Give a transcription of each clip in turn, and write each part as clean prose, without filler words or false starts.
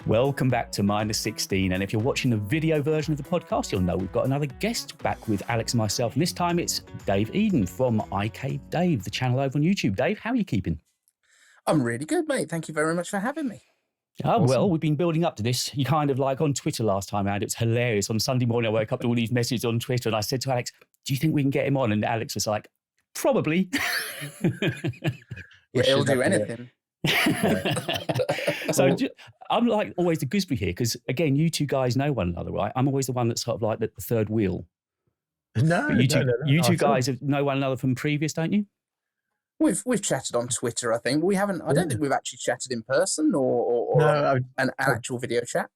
Welcome back to Minus 16. And if you're watching the video version of the podcast, you'll know we've got another guest back with Alex and myself. And this time it's Dave Eden from iCave Dave, the channel over on YouTube. Dave, how are you keeping? I'm really good, mate. Thank you very much for having me. Oh, Awesome. Well, we've been building up to this. You kind of like on Twitter last time, and it's hilarious. On Sunday morning, I woke up to all these messages on Twitter and I said to Alex, do you think we can get him on? And Alex was like, probably. Yeah, he'll do anything. So I'm like always the gooseberry here because, again, you two guys know one another, right? I'm always the one that's sort of like the third wheel. No, But you two no. guys know one another from previous, don't you? We've chatted on Twitter, I think. We haven't. I don't think we've actually chatted in person or No, an actual video chat.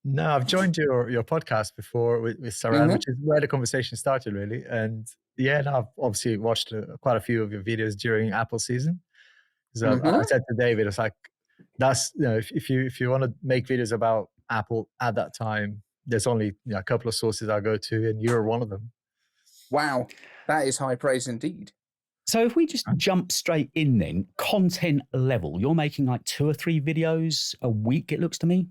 No, I've joined your podcast before with Saran, which is where the conversation started, really. And yeah, no, I've obviously watched quite a few of your videos during Apple season. So I said to David, it's like, that's, you know, if you want to make videos about Apple at that time, there's only a couple of sources I go to, and you're one of them. Wow, that is high praise indeed. So if we just jump straight in then, content level, you're making like 2 or 3 videos a week, it looks to me.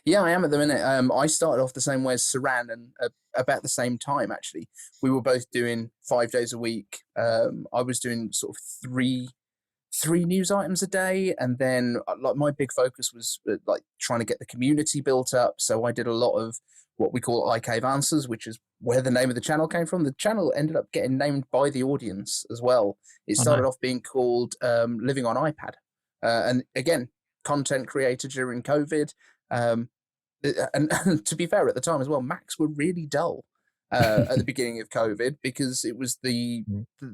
Yeah, I am at the minute. I started off the same way as Saran, and about the same time, actually. We were both doing 5 days a week. I was doing sort of three news items a day, and then like my big focus was like trying to get the community built up. So I did a lot of what we call iCave Answers, which is where the name of the channel came from. The channel ended up getting named by the audience as well. It started off being called Living on iPad, and again, content creator during COVID. And to be fair, at the time as well, Macs were really dull at the beginning of COVID because it was the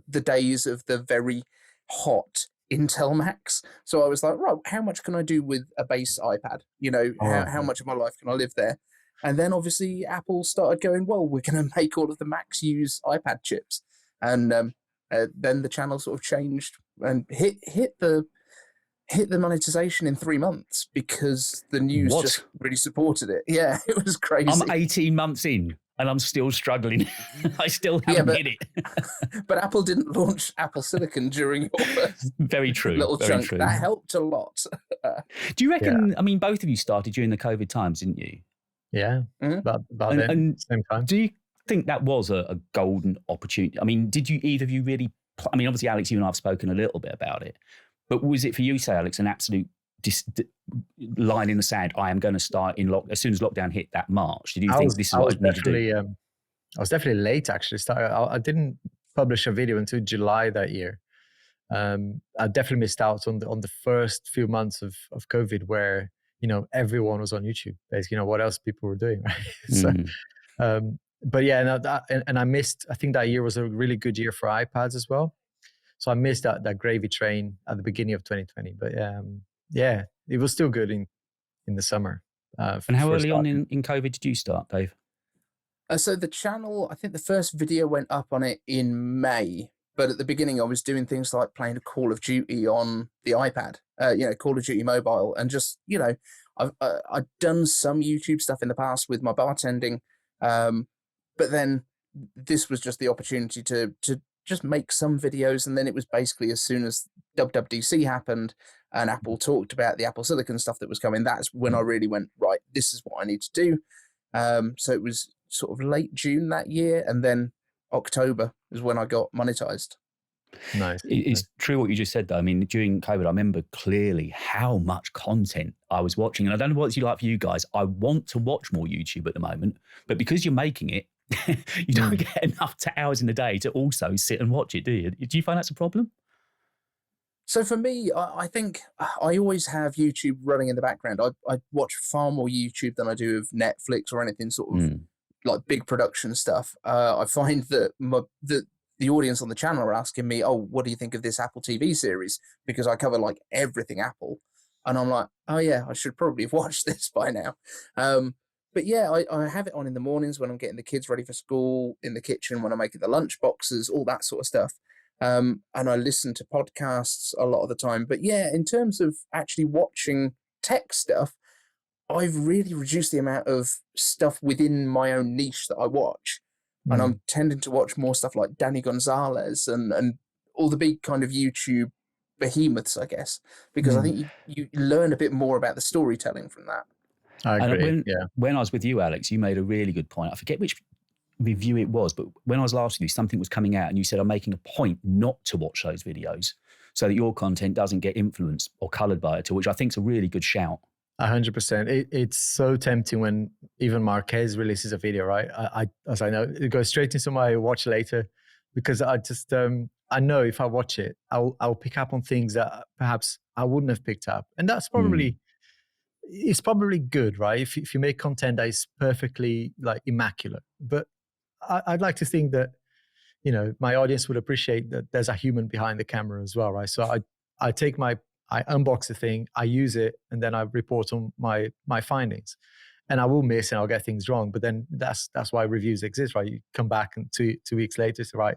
days of the very hot Intel Macs. So I was like, right, how much can I do with a base iPad? You know, how much of my life can I live there? And then obviously Apple started going, well, we're going to make all of the Macs use iPad chips. And then the channel sort of changed and hit the monetization in 3 months because the news just really supported it. Yeah, it was crazy. I'm 18 months in and I'm still struggling. I still haven't hit it. But Apple didn't launch Apple Silicon during your first very true, little very chunk. true. That helped a lot. Do you reckon, I mean, both of you started during the COVID times, didn't you? Yeah, about then, same time. Do you think that was a golden opportunity? I mean, did you either of you really, I mean, obviously, Alex, you and I have spoken a little bit about it, but was it for you, say, Alex, an absolute line in the sand? I am going to start as soon as lockdown hit that March. Did you think this is what I need to do? I was definitely late, actually. I didn't publish a video until July that year. I definitely missed out on the first few months of COVID where, you know, everyone was on YouTube. Basically, you know, what else people were doing, right? So, but yeah, no, and I missed, I think that year was a really good year for iPads as well. So I missed that gravy train at the beginning of 2020. But yeah, it was still good in the summer. And how early on in COVID did you start, Dave? So the channel, I think the first video went up on it in May. But at the beginning, I was doing things like playing a Call of Duty on the iPad, you know, Call of Duty Mobile. And just, you know, I've done some YouTube stuff in the past with my bartending. But then this was just the opportunity to just make some videos. And then it was basically as soon as WWDC happened and Apple talked about the Apple Silicon stuff that was coming, that's when I really went, right, this is what I need to do. So it was sort of late June that year. And then October is when I got monetized. Nice. It's true what you just said, though. I mean, during COVID, I remember clearly how much content I was watching. And I don't know what it's like for you guys. I want to watch more YouTube at the moment, but because you're making it, you don't get enough hours in the day to also sit and watch it, do you? Do you find that's a problem? So for me, I think I always have YouTube running in the background. I watch far more YouTube than I do of Netflix or anything sort of like big production stuff. I find that the audience on the channel are asking me, oh, what do you think of this Apple TV series? Because I cover like everything Apple. And I'm like, oh yeah, I should probably have watched this by now. But yeah, I have it on in the mornings when I'm getting the kids ready for school, in the kitchen when I'm making the lunch boxes, all that sort of stuff. And I listen to podcasts a lot of the time. But yeah, in terms of actually watching tech stuff, I've really reduced the amount of stuff within my own niche that I watch. and Mm. I'm tending to watch more stuff like Danny Gonzalez and all the big kind of YouTube behemoths, I guess, because I Mm. think you learn a bit more about the storytelling from that. I And agree. Yeah. when I was with you, Alex, you made a really good point. I forget which review it was, but when I was last with you, something was coming out and you said, I'm making a point not to watch those videos so that your content doesn't get influenced or coloured by it, which I think is a really good shout. 100%. It's so tempting when even Marquez releases a video, right? As I know, it goes straight into my watch later, because I just I know if I watch it, I'll pick up on things that perhaps I wouldn't have picked up, and that's probably it's probably good, right? If you make content that is perfectly like immaculate, but I'd like to think that my audience would appreciate that there's a human behind the camera as well, right? So I unbox the thing, I use it, and then I report on my findings. And I will miss and I'll get things wrong, but then that's why reviews exist, right? You come back and two weeks later, say, right,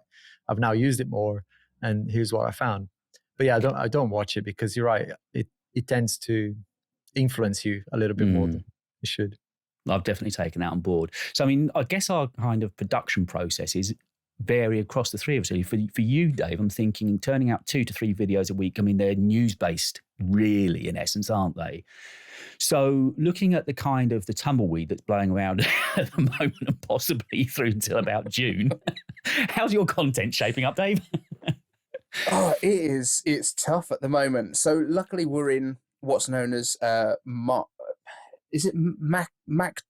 I've now used it more, and here's what I found. But yeah, I don't watch it because you're right. It tends to influence you a little bit more than it should. I've definitely taken that on board. So, I mean, I guess our kind of production processes vary across the three of us. So for you, Dave, I'm thinking turning out 2 to 3 videos a week. I mean, they're news-based, really, in essence, aren't they? So looking at the kind of the tumbleweed that's blowing around at the moment and possibly through until about June, how's your content shaping up, Dave? Oh, it's tough at the moment. So luckily we're in what's known as is it Marcintosh?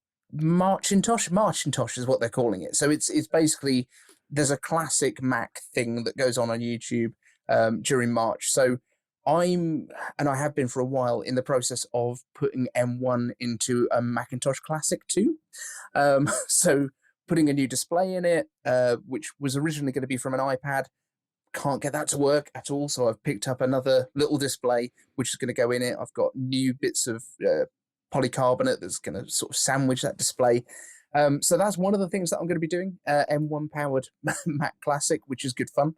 Marcintosh is what they're calling it. So it's basically, there's a classic Mac thing that goes on YouTube during March. So and I have been for a while, in the process of putting M1 into a Macintosh Classic 2. So putting a new display in it, which was originally going to be from an iPad. Can't get that to work at all, so I've picked up another little display which is going to go in it. I've got new bits of polycarbonate that's going to sort of sandwich that display. So that's one of the things that I'm going to be doing, M1 powered Mac Classic, which is good fun.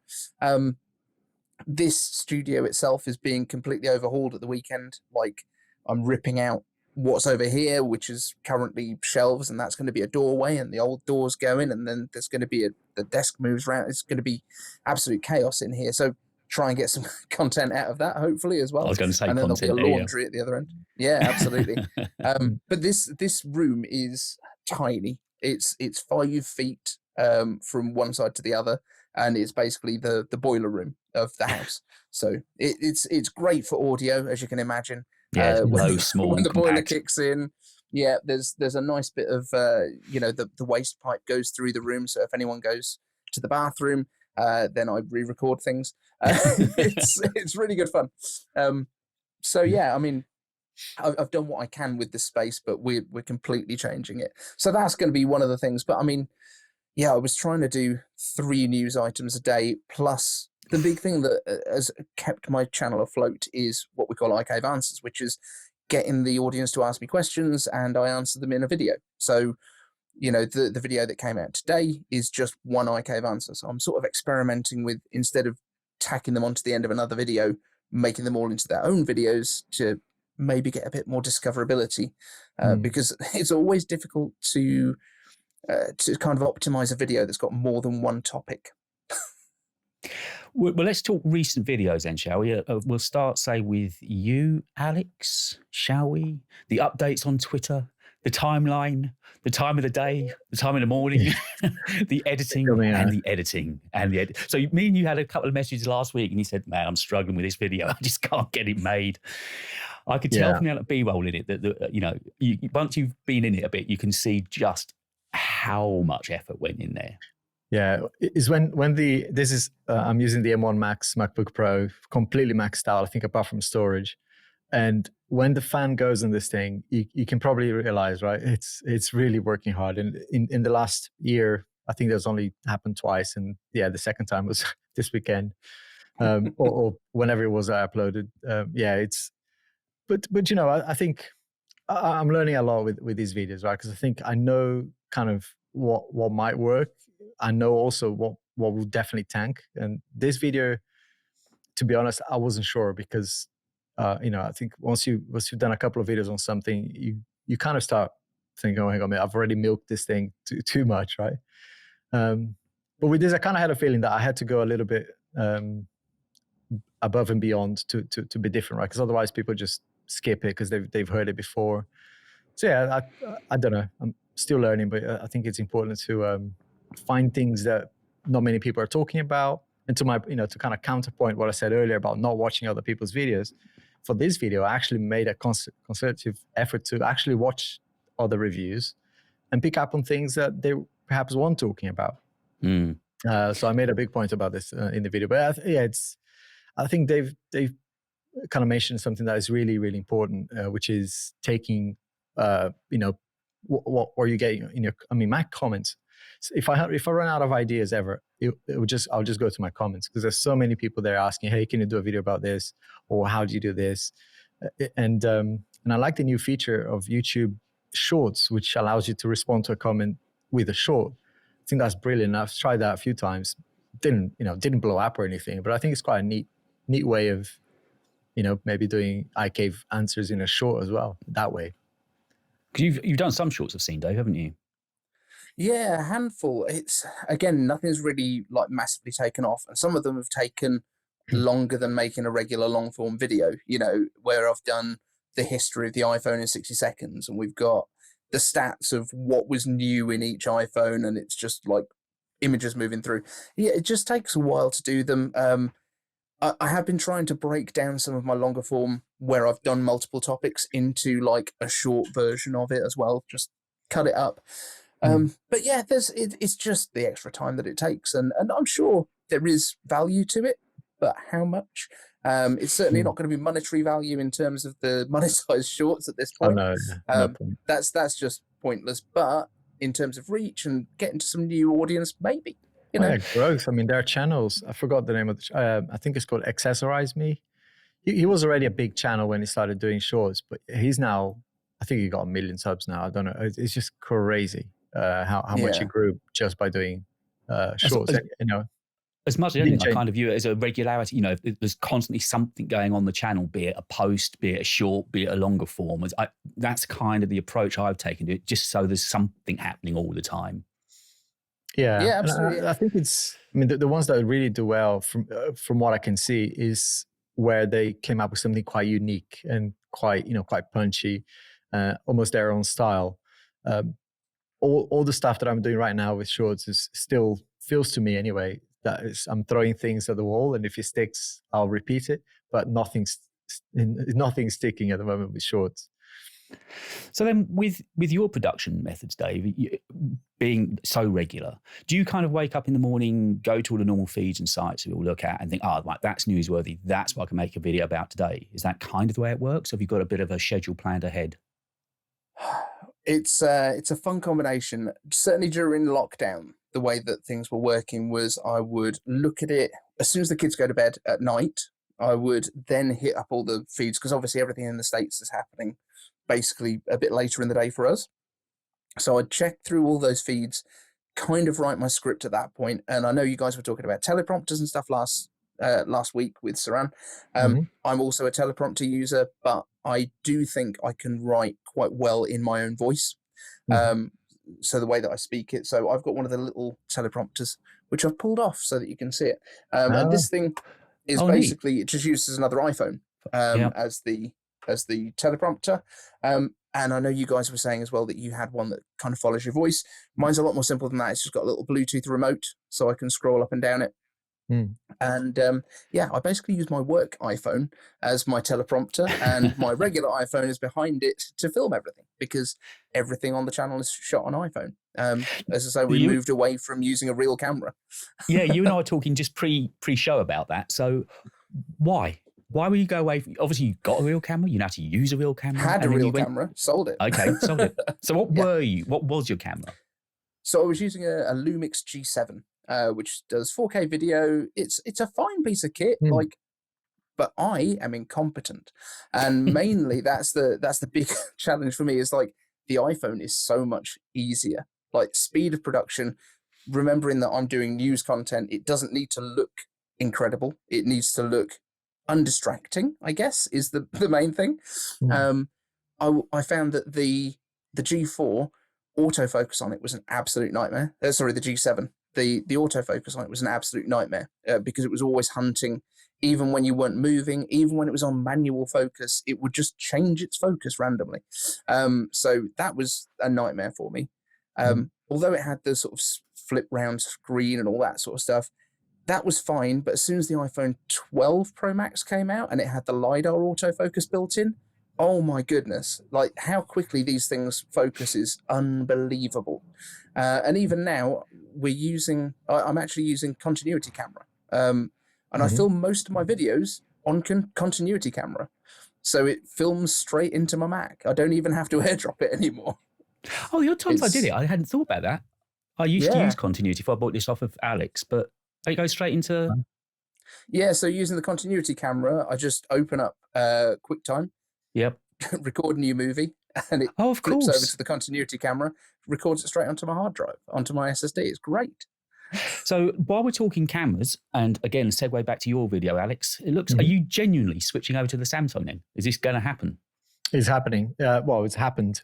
This studio itself is being completely overhauled at the weekend. Like, I'm ripping out what's over here, which is currently shelves, and that's going to be a doorway, and the old doors go in, and then there's going to be the desk moves around. It's going to be absolute chaos in here. So try and get some content out of that, hopefully, as well. I was going to say, and then content there'll be a laundry at the other end. Yeah, absolutely. But this room is tiny. It's 5 feet from one side to the other, and it's basically the boiler room of the house. So it's great for audio, as you can imagine. Yeah, low, small, when the boiler compact. kicks in, yeah, there's a nice bit of the waste pipe goes through the room. So if anyone goes to the bathroom, then I re-record things. It's really good fun. So yeah, I mean, I've done what I can with this space, but we're completely changing it. So that's going to be one of the things. But I mean, yeah, I was trying to do 3 news items a day, plus the big thing that has kept my channel afloat is what we call iCave Answers, which is getting the audience to ask me questions and I answer them in a video. So, the video that came out today is just one iCave answer. So I'm sort of experimenting with, instead of tacking them onto the end of another video, making them all into their own videos to maybe get a bit more discoverability, because it's always difficult to kind of optimize a video that's got more than one topic. Well, let's talk recent videos then, shall we? We'll start, say, with you, Alex, shall we? The updates on Twitter, the timeline, the time of the day, the time of the morning, the editing and the editing and the edit. So me and you had a couple of messages last week and you said, man, I'm struggling with this video. I just can't get it made. I could tell from the B-roll in it that, once you've been in it a bit, you can see just how much effort went in there. Yeah, is when this is I'm using the M1 Max MacBook Pro, completely maxed out, I think, apart from storage. And when the fan goes on this thing, you can probably realize, right? It's really working hard. And in the last year, I think that's only happened twice. And yeah, the second time was this weekend, or whenever it was uploaded. But I think I'm learning a lot with these videos, right? Because I think I know kind of what might work. I know also what will definitely tank. And this video, to be honest, I wasn't sure because, I think once you've done a couple of videos on something, you kind of start thinking, oh, hang on a minute, I've already milked this thing too much, right? But with this, I kind of had a feeling that I had to go a little bit above and beyond to be different, right? Because otherwise people just skip it because they've heard it before. So yeah, I don't know. I'm still learning, but I think it's important to find things that not many people are talking about. And to my, to kind of counterpoint what I said earlier about not watching other people's videos, for this video, I actually made a concerted effort to actually watch other reviews and pick up on things that they perhaps weren't talking about. So I made a big point about this in the video. But I think they've kind of mentioned something that is really, really important, which is taking, what are you getting in your, my comments. So if I run out of ideas ever, I'll just go to my comments, because there's so many people there asking, hey, can you do a video about this? Or how do you do this? And I like the new feature of YouTube Shorts, which allows you to respond to a comment with a short. I think that's brilliant. I've tried that a few times. Didn't blow up or anything, but I think it's quite a neat way of, maybe doing iCave answers in a short as well, that way. Because you've done some shorts I've seen, Dave, haven't you? Yeah, a handful. It's, again, nothing's really like massively taken off, and some of them have taken longer than making a regular long form video, where I've done the history of the iPhone in 60 seconds, and we've got the stats of what was new in each iPhone, and it's just like images moving through. Yeah, it just takes a while to do them. I have been trying to break down some of my longer form where I've done multiple topics into like a short version of it as well, just cut it up. But yeah, it's just the extra time that it takes, and I'm sure there is value to it, but how much? It's certainly not going to be monetary value in terms of the monetized shorts at this point. Oh, no point. That's just pointless. But in terms of reach and getting to some new audience, maybe. Yeah, growth. There are channels. I forgot the name of I think it's called Accessorize Me. He was already a big channel when he started doing shorts, but he's now, I think he got 1 million subs now. I don't know. It's just crazy how much he grew just by doing shorts. As much as anything, I kind of view it as a regularity. There's constantly something going on the channel, be it a post, be it a short, be it a longer form. That's kind of the approach I've taken to it, just so there's something happening all the time. Yeah, absolutely. I think it's, the ones that really do well from what I can see is where they came up with something quite unique and quite punchy, almost their own style. All the stuff that I'm doing right now with shorts is still feels to me anyway that I'm throwing things at the wall, and if it sticks, I'll repeat it. But nothing's sticking at the moment with shorts. So then with your production methods, Dave, being so regular, do you kind of wake up in the morning, go to all the normal feeds and sites we all look at and think, right, that's newsworthy, that's what I can make a video about today? Is that kind of the way it works? Or have you got a bit of a schedule planned ahead? It's a fun combination. Certainly during lockdown, the way that things were working was I would look at it as soon as the kids go to bed at night. I would then hit up all the feeds, because obviously everything in the States is happening basically a bit later in the day for us. So I'd check through all those feeds, kind of write my script at that point. And I know you guys were talking about teleprompters and stuff last week with Saran. I'm also a teleprompter user, but I do think I can write quite well in my own voice. So the way that I speak it. So I've got one of the little teleprompters, which I've pulled off so that you can see it. And this thing is basically, neat. It just uses another iPhone as the teleprompter. And I know you guys were saying as well that you had one that kind of follows your voice. Mine's a lot more simple than that. It's just got a little Bluetooth remote, so I can scroll up and down it. And I basically use my work iPhone as my teleprompter, and my regular iPhone is behind it to film everything, because everything on the channel is shot on iPhone. As I say, we moved away from using a real camera. Yeah, you and I were talking just pre-show about that. So why? Why would you go away? Obviously, you got a real camera. You know how to use a real camera. Had a real camera. Sold it. Okay, sold it. So what were you? What was your camera? So I was using a Lumix G7, which does 4K video. It's a fine piece of kit, but I am incompetent, and mainly that's the big challenge for me. Is like the iPhone is so much easier. Like speed of production. Remembering that I'm doing news content, it doesn't need to look incredible. It needs to look undistracting, I guess, is the main thing. I found that the G4 autofocus on it was an absolute nightmare. Sorry, the G7. the autofocus on it was an absolute nightmare because it was always hunting. Even when you weren't moving, even when it was on manual focus, it would just change its focus randomly. So that was a nightmare for me. Although it had the sort of flip round screen and all that sort of stuff, that was fine. But as soon as the iPhone 12 Pro Max came out and it had the LiDAR autofocus built in, oh my goodness, like how quickly these things focus is unbelievable. And even now I'm actually using continuity camera. And I film most of my videos on continuity camera. So it films straight into my Mac. I don't even have to airdrop it anymore. Oh, the odd times I did it, I hadn't thought about that. I used to use continuity if I bought this off of Alex, but it goes straight into... Yeah, so using the continuity camera, I just open up QuickTime, record a new movie, and it flips over to the continuity camera, records it straight onto my hard drive, onto my SSD. It's great. So while we're talking cameras, and again, segue back to your video, Alex, it looks, are you genuinely switching over to the Samsung then? Is this going to happen? It's happening. Well, it's happened.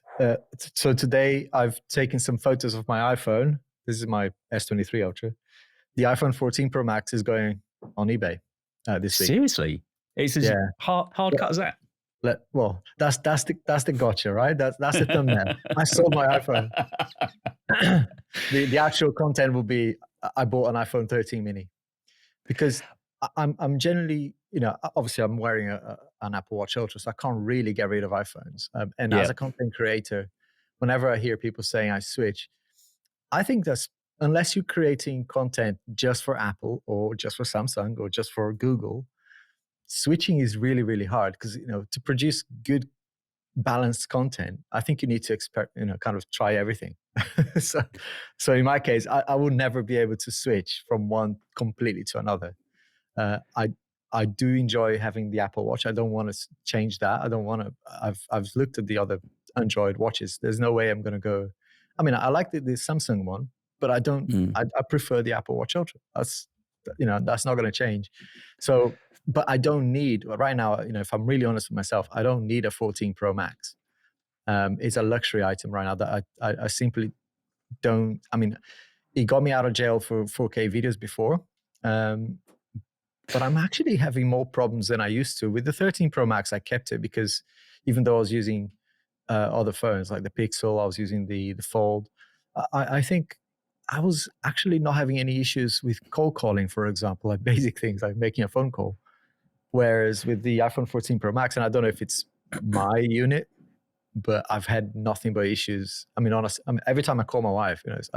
So today I've taken some photos of my iPhone. This is my S23 Ultra. The iPhone 14 Pro Max is going on eBay this week. Seriously? It's as hard cut as that? Well, that's the gotcha, right? That's the thumbnail. I sold my iPhone. The actual content will be I bought an iPhone 13 mini because I'm generally, obviously I'm wearing an Apple Watch Ultra, so I can't really get rid of iPhones. And as a content creator, whenever I hear people saying I switch, I think that's, unless you're creating content just for Apple or just for Samsung or just for Google, switching is really, really hard because, to produce good balanced content, I think you need to kind of try everything. so in my case, I will never be able to switch from one completely to another. I do enjoy having the Apple Watch. I don't want to change that. I don't want to. I've looked at the other Android watches. There's no way I'm going to go. I mean, I like the Samsung one, but I don't. I prefer the Apple Watch Ultra. That's not going to change. So, but I don't need right now. If I'm really honest with myself, I don't need a 14 Pro Max. It's a luxury item right now that I simply don't. I mean, it got me out of jail for 4K videos before. But I'm actually having more problems than I used to. With the 13 Pro Max, I kept it because even though I was using other phones like the Pixel, I was using the Fold, I think I was actually not having any issues with cold calling, for example, like basic things like making a phone call. Whereas with the iPhone 14 Pro Max, and I don't know if it's my unit, but I've had nothing but issues. I mean, honestly, every time I call my wife, it's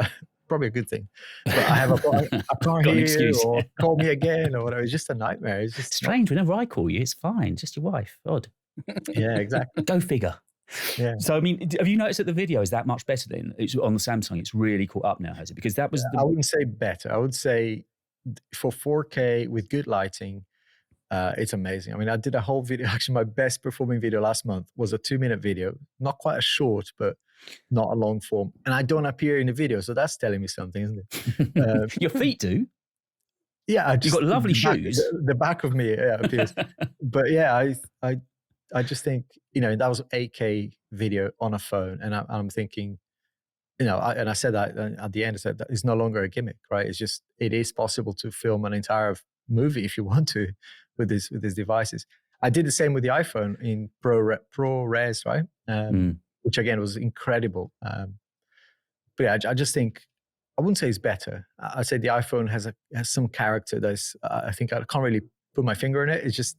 probably a good thing. But I can't hear you, or call me again, or whatever. It's just a nightmare. It's just strange. Whenever I call you, it's fine. Just your wife. Odd. Yeah, exactly. Go figure. Yeah. So, I mean, have you noticed that the video is that much better then? It's on the Samsung. It's really caught up now, has it? Because that was I wouldn't say better. I would say for 4K with good lighting, it's amazing. I mean, I did a whole video. Actually, my best performing video last month was a 2-minute video, not quite a short, but not a long form. And I don't appear in the video, so that's telling me something, isn't it? Your feet do. Yeah, you've got lovely shoes. The back of me appears. But yeah, I just think that was an 8K video on a phone, and I'm thinking, and I said that at the end. I said that it's no longer a gimmick, right? It's just it is possible to film an entire movie if you want to with these devices. I did the same with the iPhone in ProRes, right? Which again was incredible. But yeah, I just think I wouldn't say it's better. I say the iPhone has some character that's I think I can't really put my finger in it. It's just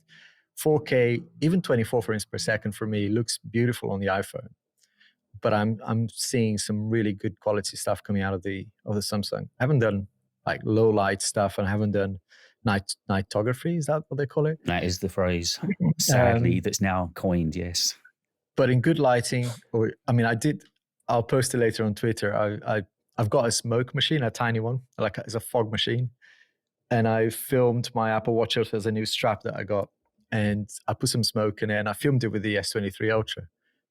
4K, even 24 frames per second for me looks beautiful on the iPhone. But I'm seeing some really good quality stuff coming out of the Samsung. I haven't done like low light stuff, and I haven't done nightography. Is that what they call it? That is the phrase, sadly, that's now coined. Yes. But in good lighting, I'll post it later on Twitter. I've got a smoke machine, a tiny one, it's a fog machine, and I filmed my Apple Watch Ultra as a new strap that I got, and I put some smoke in it, and I filmed it with the S23 Ultra.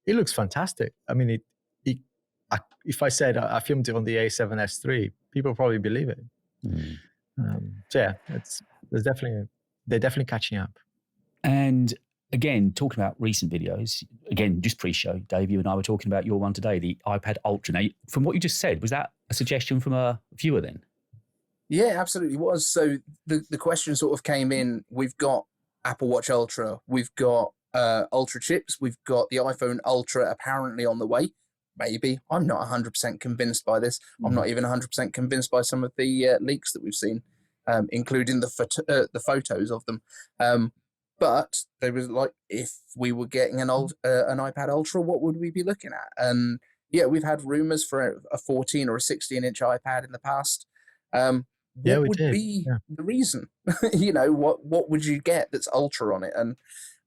It looks fantastic. I mean, if I said I filmed it on the A7S III, people probably believe it. So yeah, they're definitely catching up. And again, talking about recent videos, again, just pre-show, Dave, you and I were talking about your one today, the iPad Ultra. Now, from what you just said, was that a suggestion from a viewer then? Yeah, absolutely was. So the question sort of came in. We've got Apple Watch Ultra, we've got Ultra chips, we've got the iPhone Ultra apparently on the way. Maybe. I'm not 100% convinced by this. I'm not even 100% convinced by some of the leaks that we've seen, including the photos of them. But they was like, if we were getting an iPad Ultra, what would we be looking at? And yeah, we've had rumors for a 14 or a 16-inch iPad in the past. Yeah, What we would did. be Yeah. the reason? What would you get that's Ultra on it? And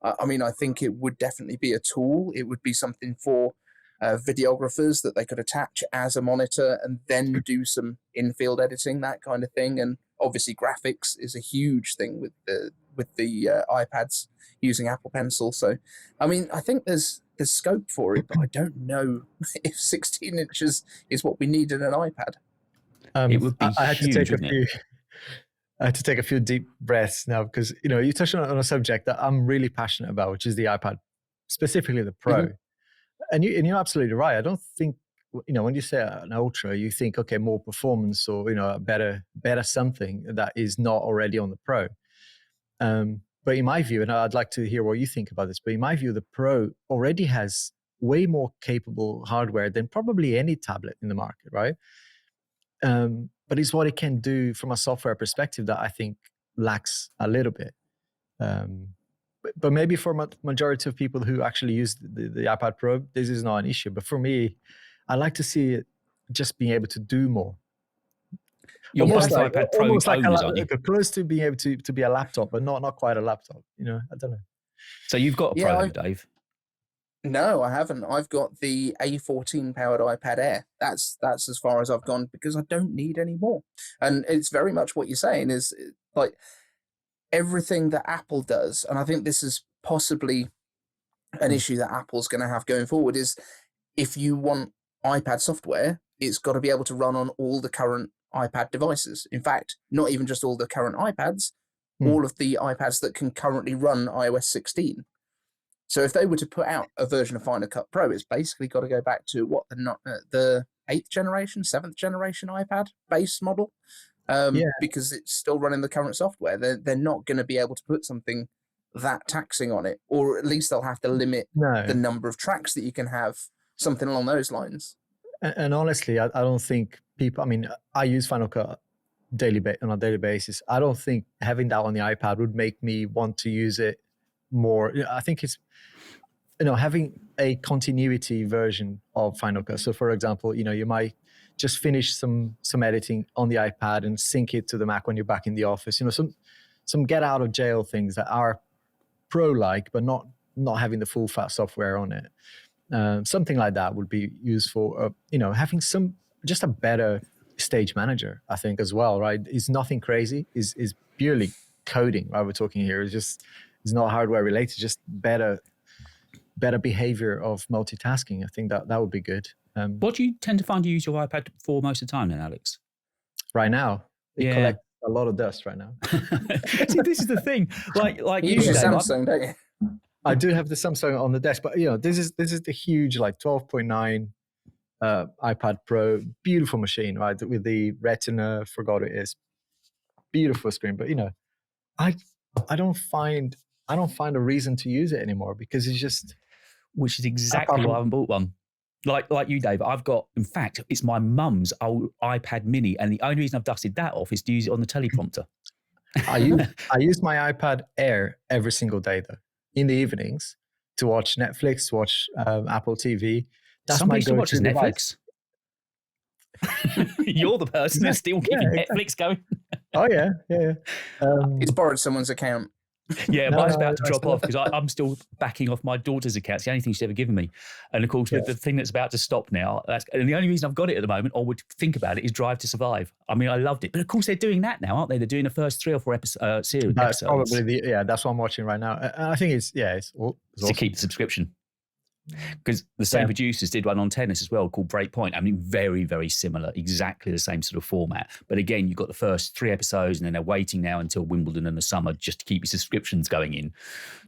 I mean, I think it would definitely be a tool. It would be something for videographers that they could attach as a monitor and then do some in-field editing, that kind of thing. And obviously, graphics is a huge thing with the iPads using Apple Pencil. So, I mean, I think there's scope for it, but I don't know if 16 inches is what we need in an iPad. It would be I had to huge, take a wouldn't it? few. I had to take a few deep breaths now because you touched on a subject that I'm really passionate about, which is the iPad, specifically the Pro. And you're absolutely right. I don't think when you say an Ultra, you think okay, more performance or a better something that is not already on the Pro. But in my view, and I'd like to hear what you think about this, but in my view, the Pro already has way more capable hardware than probably any tablet in the market, right? But it's what it can do from a software perspective that I think lacks a little bit. But maybe for majority of people who actually use the iPad Pro, this is not an issue. But for me, I like to see it just being able to do more. You're both iPad Pro almost owners, like aren't you? close to being able to be a laptop, but not quite a laptop. I don't know. So you've got a Pro, Dave? No, I haven't. I've got the A14 powered iPad Air. That's as far as I've gone because I don't need any more. And it's very much what you're saying is like everything that Apple does, and I think this is possibly an issue that Apple's going to have going forward, is if you want iPad software, it's got to be able to run on all the current iPad devices. In fact, not even just all the current iPads, all of the iPads that can currently run iOS 16. So if they were to put out a version of Final Cut Pro, it's basically got to go back to the 8th generation, 7th generation iPad base model, because it's still running the current software. They're not going to be able to put something that taxing on it, or at least they'll have to limit the number of tracks that you can have, something along those lines. And honestly, I don't think people. I mean, I use Final Cut on a daily basis. I don't think having that on the iPad would make me want to use it more. I think it's having a continuity version of Final Cut. So for example, you might just finish some editing on the iPad and sync it to the Mac when you're back in the office. Some get out of jail things that are Pro-like, but not having the full fat software on it. Something like that would be useful. Having just a better stage manager, I think, as well, right? It's nothing crazy. Is purely coding, right? We're talking here. It's not hardware related, just better behavior of multitasking. I think that would be good. What do you tend to find you use your iPad for most of the time then, Alex? Right now, it collects a lot of dust right now. See, this is the thing. Like you use your Samsung, don't you? I do have the Samsung on the desk, but this is the huge 12.9 iPad Pro, beautiful machine, right? With the Retina, forgot it is, beautiful screen. But I don't find a reason to use it anymore because it's just. Which is exactly why I haven't bought one. Like you, Dave, I've got, in fact, it's my mum's old iPad mini, and the only reason I've dusted that off is to use it on the teleprompter. I use my iPad Air every single day, though, in the evenings to watch Netflix, to watch Apple TV. That's Somebody my still watches Netflix. You're the person that's still keeping Netflix going. Oh, yeah. It's borrowed someone's account. Yeah, mine's about to drop off because I'm still backing off my daughter's account. It's the only thing she's ever given me. And of course, with the thing that's about to stop now, and the only reason I've got it at the moment, or would think about it, is Drive to Survive. I mean, I loved it. But of course, they're doing that now, aren't they? They're doing the first 3 or 4 series. That's probably that's what I'm watching right now. And I think it's to keep the subscription. Because the same Yeah. producers did one on tennis as well called Breakpoint. I mean, very, very similar, exactly the same sort of format. But again, you've got the first 3 episodes and then they're waiting now until Wimbledon in the summer just to keep your subscriptions going in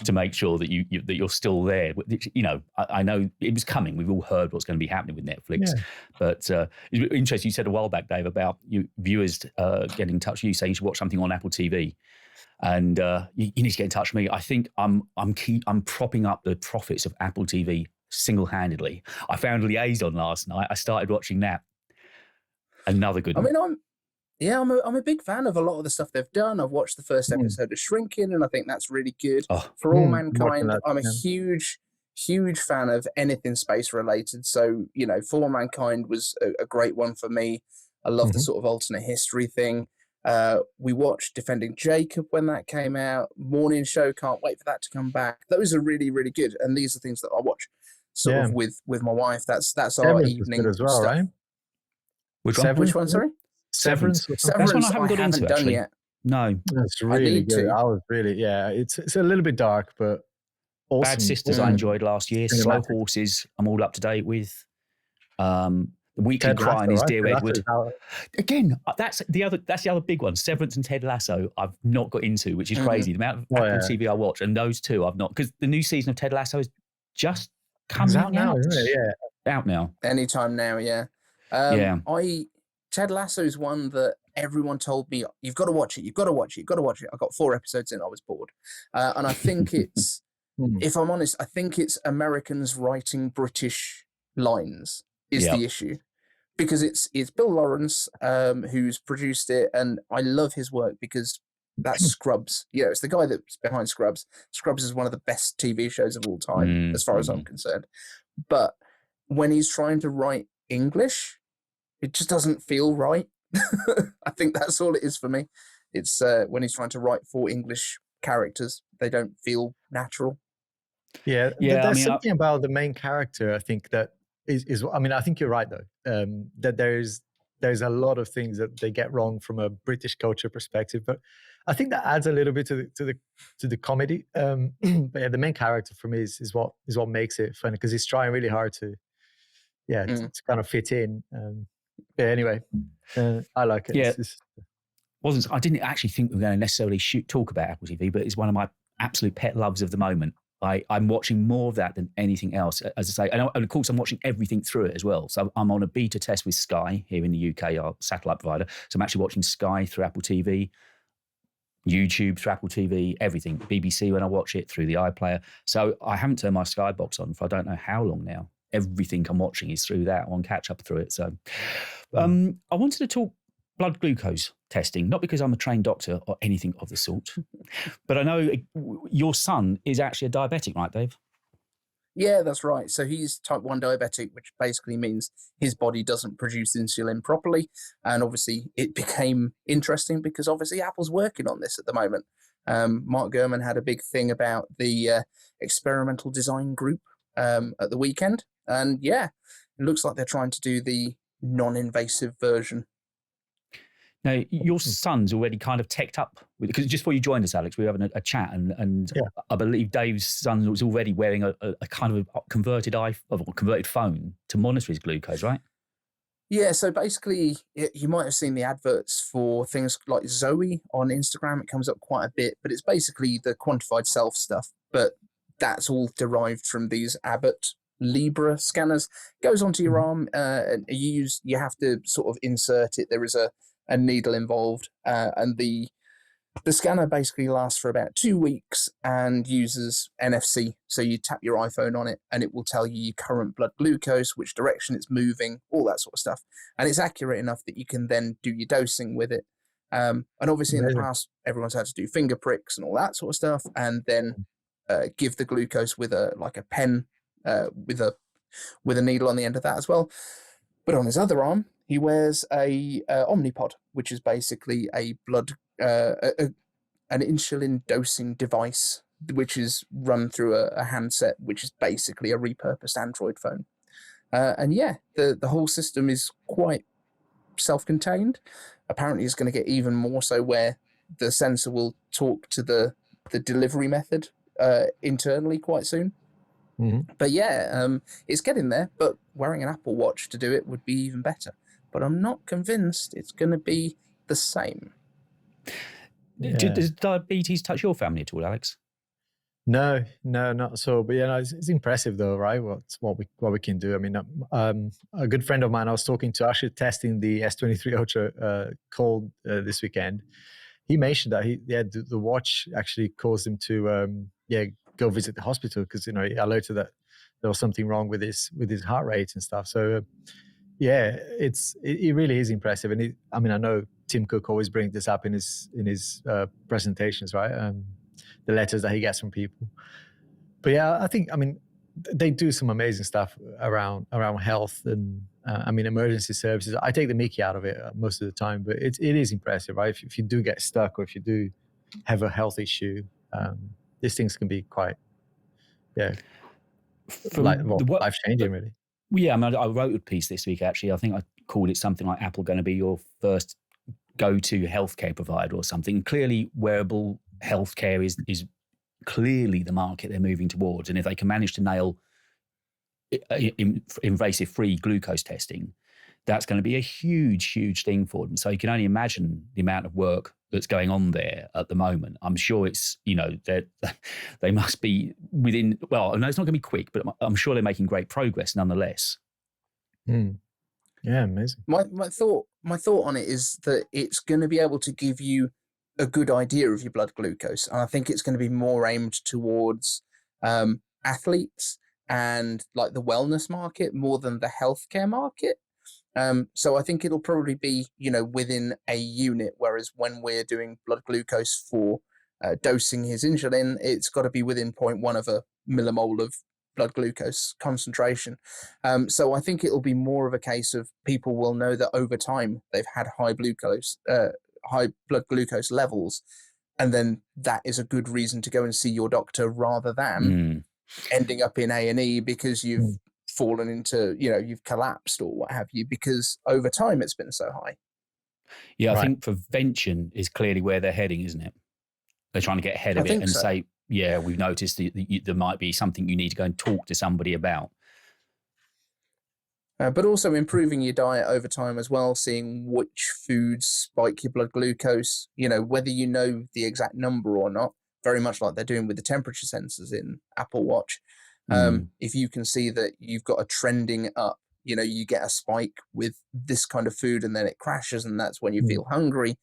to make sure that that you're still there. You know, I know it was coming. We've all heard what's going to be happening with Netflix. Yeah. But it's interesting. You said a while back, Dave, about you viewers getting in touch with you saying you should watch something on Apple TV. And you need to get in touch with me. I think I'm propping up the profits of Apple TV single-handedly. I found Liaison last night. I started watching that. Another good one. I mean, I'm a big fan of a lot of the stuff they've done. I've watched the first episode of Shrinking, and I think that's really good. For All Mankind, I'm a huge fan of anything space related. So, you know, For All Mankind was a great one for me. I love the sort of alternate history thing. We watched Defending Jacob when that came out. Morning Show, can't wait for that to come back. Those are really, really good, and these are things that I watch sort of with my wife. That's our evening as well, stuff. right? Which one? Which one? Sorry, Severance. Severance. One I haven't got into done actually. yet. No, That's really good. to. I was really, it's a little bit dark, but awesome. Bad Sisters I enjoyed last year. Slow Cinematic. Horses I'm all up to date with. The Weekly Ted Crying Lasso, is right? Dear Ted Edward. Lasso. Again, that's the other big one. Severance and Ted Lasso I've not got into, which is crazy. The amount of Apple TV I watch, and those two I've not, because the new season of Ted Lasso is just coming out now, isn't it? Yeah. Out now. Anytime now, yeah. Ted Lasso is one that everyone told me, you've got to watch it, you've got to watch it, you've got to watch it. I got 4 episodes in, I was bored. And I think it's, if I'm honest, I think it's Americans writing British lines is the issue. Because it's Bill Lawrence who's produced it, and I love his work because that's Scrubs. You know, it's the guy that's behind Scrubs. Scrubs is one of the best TV shows of all time, as far as I'm concerned. But when he's trying to write English, it just doesn't feel right. I think that's all it is for me. It's when he's trying to write for English characters, they don't feel natural. Yeah, there's something about the main character, I think, that is I mean, I think you're right though, that there's a lot of things that they get wrong from a British culture perspective, but I think that adds a little bit to the comedy. But yeah, the main character for me is what makes it funny, because he's trying really hard to kind of fit in. Anyway, I like it. Yeah, I didn't actually think we were going to necessarily talk about Apple TV, but it's one of my absolute pet loves of the moment. I'm watching more of that than anything else, as I say. And of course, I'm watching everything through it as well. So I'm on a beta test with Sky here in the UK, our satellite provider. So I'm actually watching Sky through Apple TV, YouTube through Apple TV, everything. BBC when I watch it through the iPlayer. So I haven't turned my Sky box on for I don't know how long now. Everything I'm watching is through that. I want to catch up through it. So I wanted to talk blood glucose testing, not because I'm a trained doctor or anything of the sort, but I know your son is actually a diabetic, right, Dave? Yeah, that's right. So he's type 1 diabetic, which basically means his body doesn't produce insulin properly. And obviously it became interesting because obviously Apple's working on this at the moment. Mark Gurman had a big thing about the experimental design group at the weekend. And yeah, it looks like they're trying to do the non-invasive version. Now, your son's already kind of teched up with it, because just before you joined us, Alex, we were having a chat, and I believe Dave's son was already wearing a kind of a converted phone to monitor his glucose, right? Yeah, so basically, you might have seen the adverts for things like Zoe on Instagram. It comes up quite a bit, but it's basically the quantified self stuff. But that's all derived from these Abbott Libra scanners. Goes onto your arm, and you have to sort of insert it. There is a needle involved, and the scanner basically lasts for about 2 weeks and uses NFC. So you tap your iPhone on it and it will tell you your current blood glucose, which direction it's moving, all that sort of stuff. And it's accurate enough that you can then do your dosing with it. And obviously in the past, everyone's had to do finger pricks and all that sort of stuff, and then give the glucose with a pen with a needle on the end of that as well. But on his other arm, he wears a Omnipod, which is basically a blood an insulin dosing device, which is run through a handset, which is basically a repurposed Android phone. And yeah, the whole system is quite self-contained. Apparently, it's going to get even more so, where the sensor will talk to the delivery method internally quite soon. But yeah, it's getting there. But wearing an Apple Watch to do it would be even better. But I'm not convinced it's going to be the same. Yeah. Does diabetes touch your family at all, Alex? No, not so. But it's impressive though, right? What we can do. I mean, a good friend of mine I was talking to, actually testing the S23 Ultra cold this weekend. He mentioned that the watch actually caused him to go visit the hospital because he alerted that there was something wrong with his heart rate and stuff. So it really is impressive. And I know Tim Cook always brings this up in his presentations, right? The letters that he gets from people. But I think they do some amazing stuff around health and emergency services. I take the mickey out of it most of the time, but it is impressive, right? If you do get stuck or if you do have a health issue, these things can be quite life changing, really. Yeah, I wrote a piece this week actually. I think I called it something like Apple going to be your first go-to healthcare provider or something. Clearly, wearable healthcare is clearly the market they're moving towards, and if they can manage to nail invasive-free glucose testing, that's going to be a huge thing for them. So you can only imagine the amount of work that's going on there at the moment. I'm sure it's, they must be within, well, no, it's not going to be quick, but I'm sure they're making great progress nonetheless. Yeah, amazing. My thought on it is that it's going to be able to give you a good idea of your blood glucose. And I think it's going to be more aimed towards athletes and like the wellness market more than the healthcare market. So I think it'll probably be, within a unit, whereas when we're doing blood glucose for dosing his insulin, it's got to be within 0.1 of a millimole of blood glucose concentration. So I think it'll be more of a case of people will know that over time they've had high blood glucose levels, and then that is a good reason to go and see your doctor rather than ending up in A&E because you've fallen into, you've collapsed or what have you, because over time it's been so high. Yeah, I think prevention is clearly where they're heading, isn't it? They're trying to get ahead of it and say, yeah, we've noticed that there might be something you need to go and talk to somebody about. But also improving your diet over time as well, seeing which foods spike your blood glucose, whether you know the exact number or not, very much like they're doing with the temperature sensors in Apple Watch. If you can see that you've got a trending up, you get a spike with this kind of food and then it crashes and that's when you feel hungry,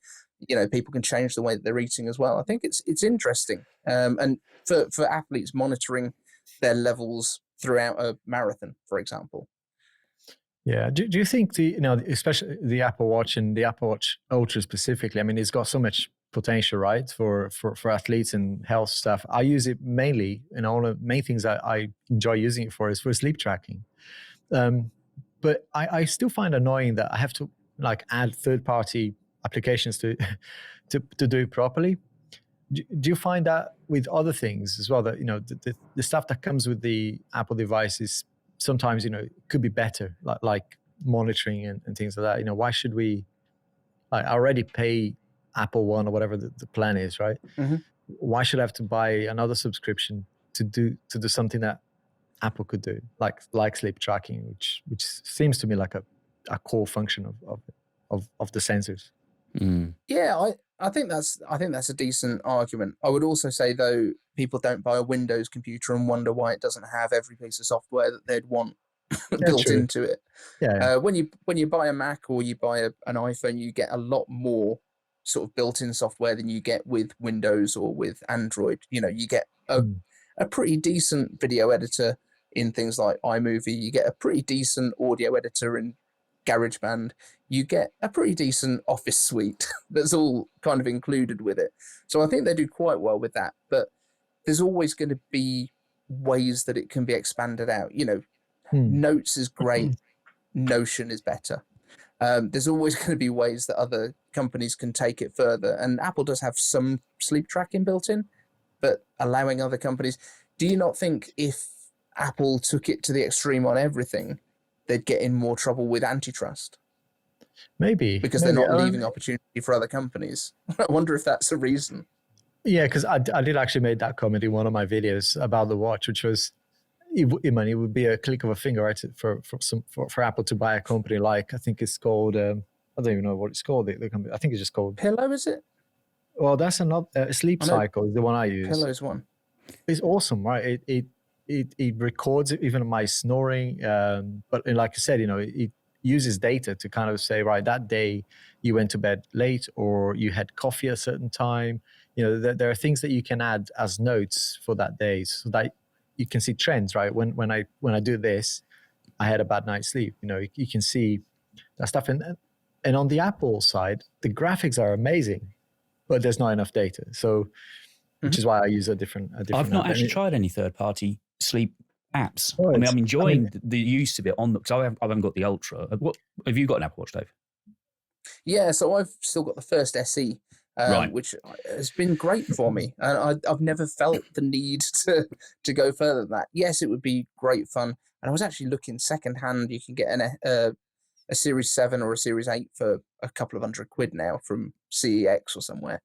people can change the way that they're eating as well. I think it's interesting. And for athletes monitoring their levels throughout a marathon, for example. Yeah. Do you think especially the Apple Watch and the Apple Watch Ultra specifically, it's got so much potential, right, for athletes and health stuff. I use it mainly, and all the main things I enjoy using it for is for sleep tracking. But I still find annoying that I have to add third-party applications to do it properly. Do you find that with other things as well, that the stuff that comes with the Apple devices sometimes could be better, like monitoring and things like that? Why should we? I already pay Apple One or whatever the plan is, right? Why should I have to buy another subscription to do something that Apple could do, like sleep tracking, which seems to me like a core function of the sensors? Yeah, I think that's a decent argument. I would also say though, people don't buy a Windows computer and wonder why it doesn't have every piece of software that they'd want built into it. Yeah. When you buy a Mac or you buy an iPhone, you get a lot more sort of built-in software than you get with Windows or with Android. You get a pretty decent video editor in things like iMovie. You get a pretty decent audio editor in GarageBand. You get a pretty decent Office suite that's all kind of included with it. So I think they do quite well with that. But there's always going to be ways that it can be expanded out. Notes is great. Notion is better. There's always going to be ways that other companies can take it further. And Apple does have some sleep tracking built in, but allowing other companies. Do you not think if Apple took it to the extreme on everything, they'd get in more trouble with antitrust? Maybe. Because they're not leaving opportunity for other companies. I wonder if that's a reason. Yeah, because I did actually make that comment in one of my videos about the watch, which was, it would be a click of a finger, right, for Apple to buy a company like, I think it's called, I don't even know what it's called. The company, I think it's just called Pillow, is it? Well, that's another Sleep I know Cycle is the one I use. Pillow's one. It's awesome, right? It records even my snoring, but like I said, it uses data to kind of say, right, that day you went to bed late or you had coffee at a certain time. There are things that you can add as notes for that day, so that you can see trends, right? When I do this, I had a bad night's sleep. You can see that stuff, and on the Apple side, the graphics are amazing, but there's not enough data. So, which is why I use a different. I've not app. actually tried any third-party sleep apps. Oh, I'm enjoying the use of it on because I haven't got the Ultra. What have you got an Apple Watch, Dave? Yeah, so I've still got the first SE, Right. which has been great for me, and I've never felt the need to go further than that. Yes, it would be great fun, and I was actually looking secondhand. You can get a Series 7 or a Series 8 for a couple of £100 now from CEX or somewhere.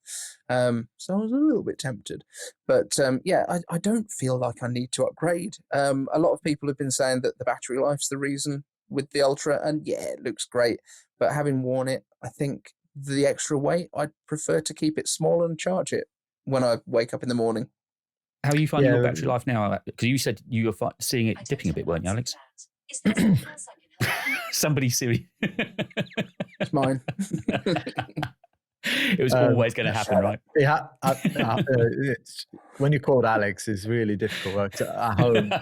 So I was a little bit tempted. But yeah, I don't feel like I need to upgrade. A lot of people have been saying that the battery life's the reason with the Ultra, and yeah, it looks great. But having worn it, I think the extra weight, I'd prefer to keep it small and charge it when I wake up in the morning. How are you finding your battery life now? Because you said you were seeing it dipping a bit, weren't you, Alex? Somebody's Siri. It's mine. It was always going to happen, right? Yeah, when you're called Alex, it's really difficult. At home,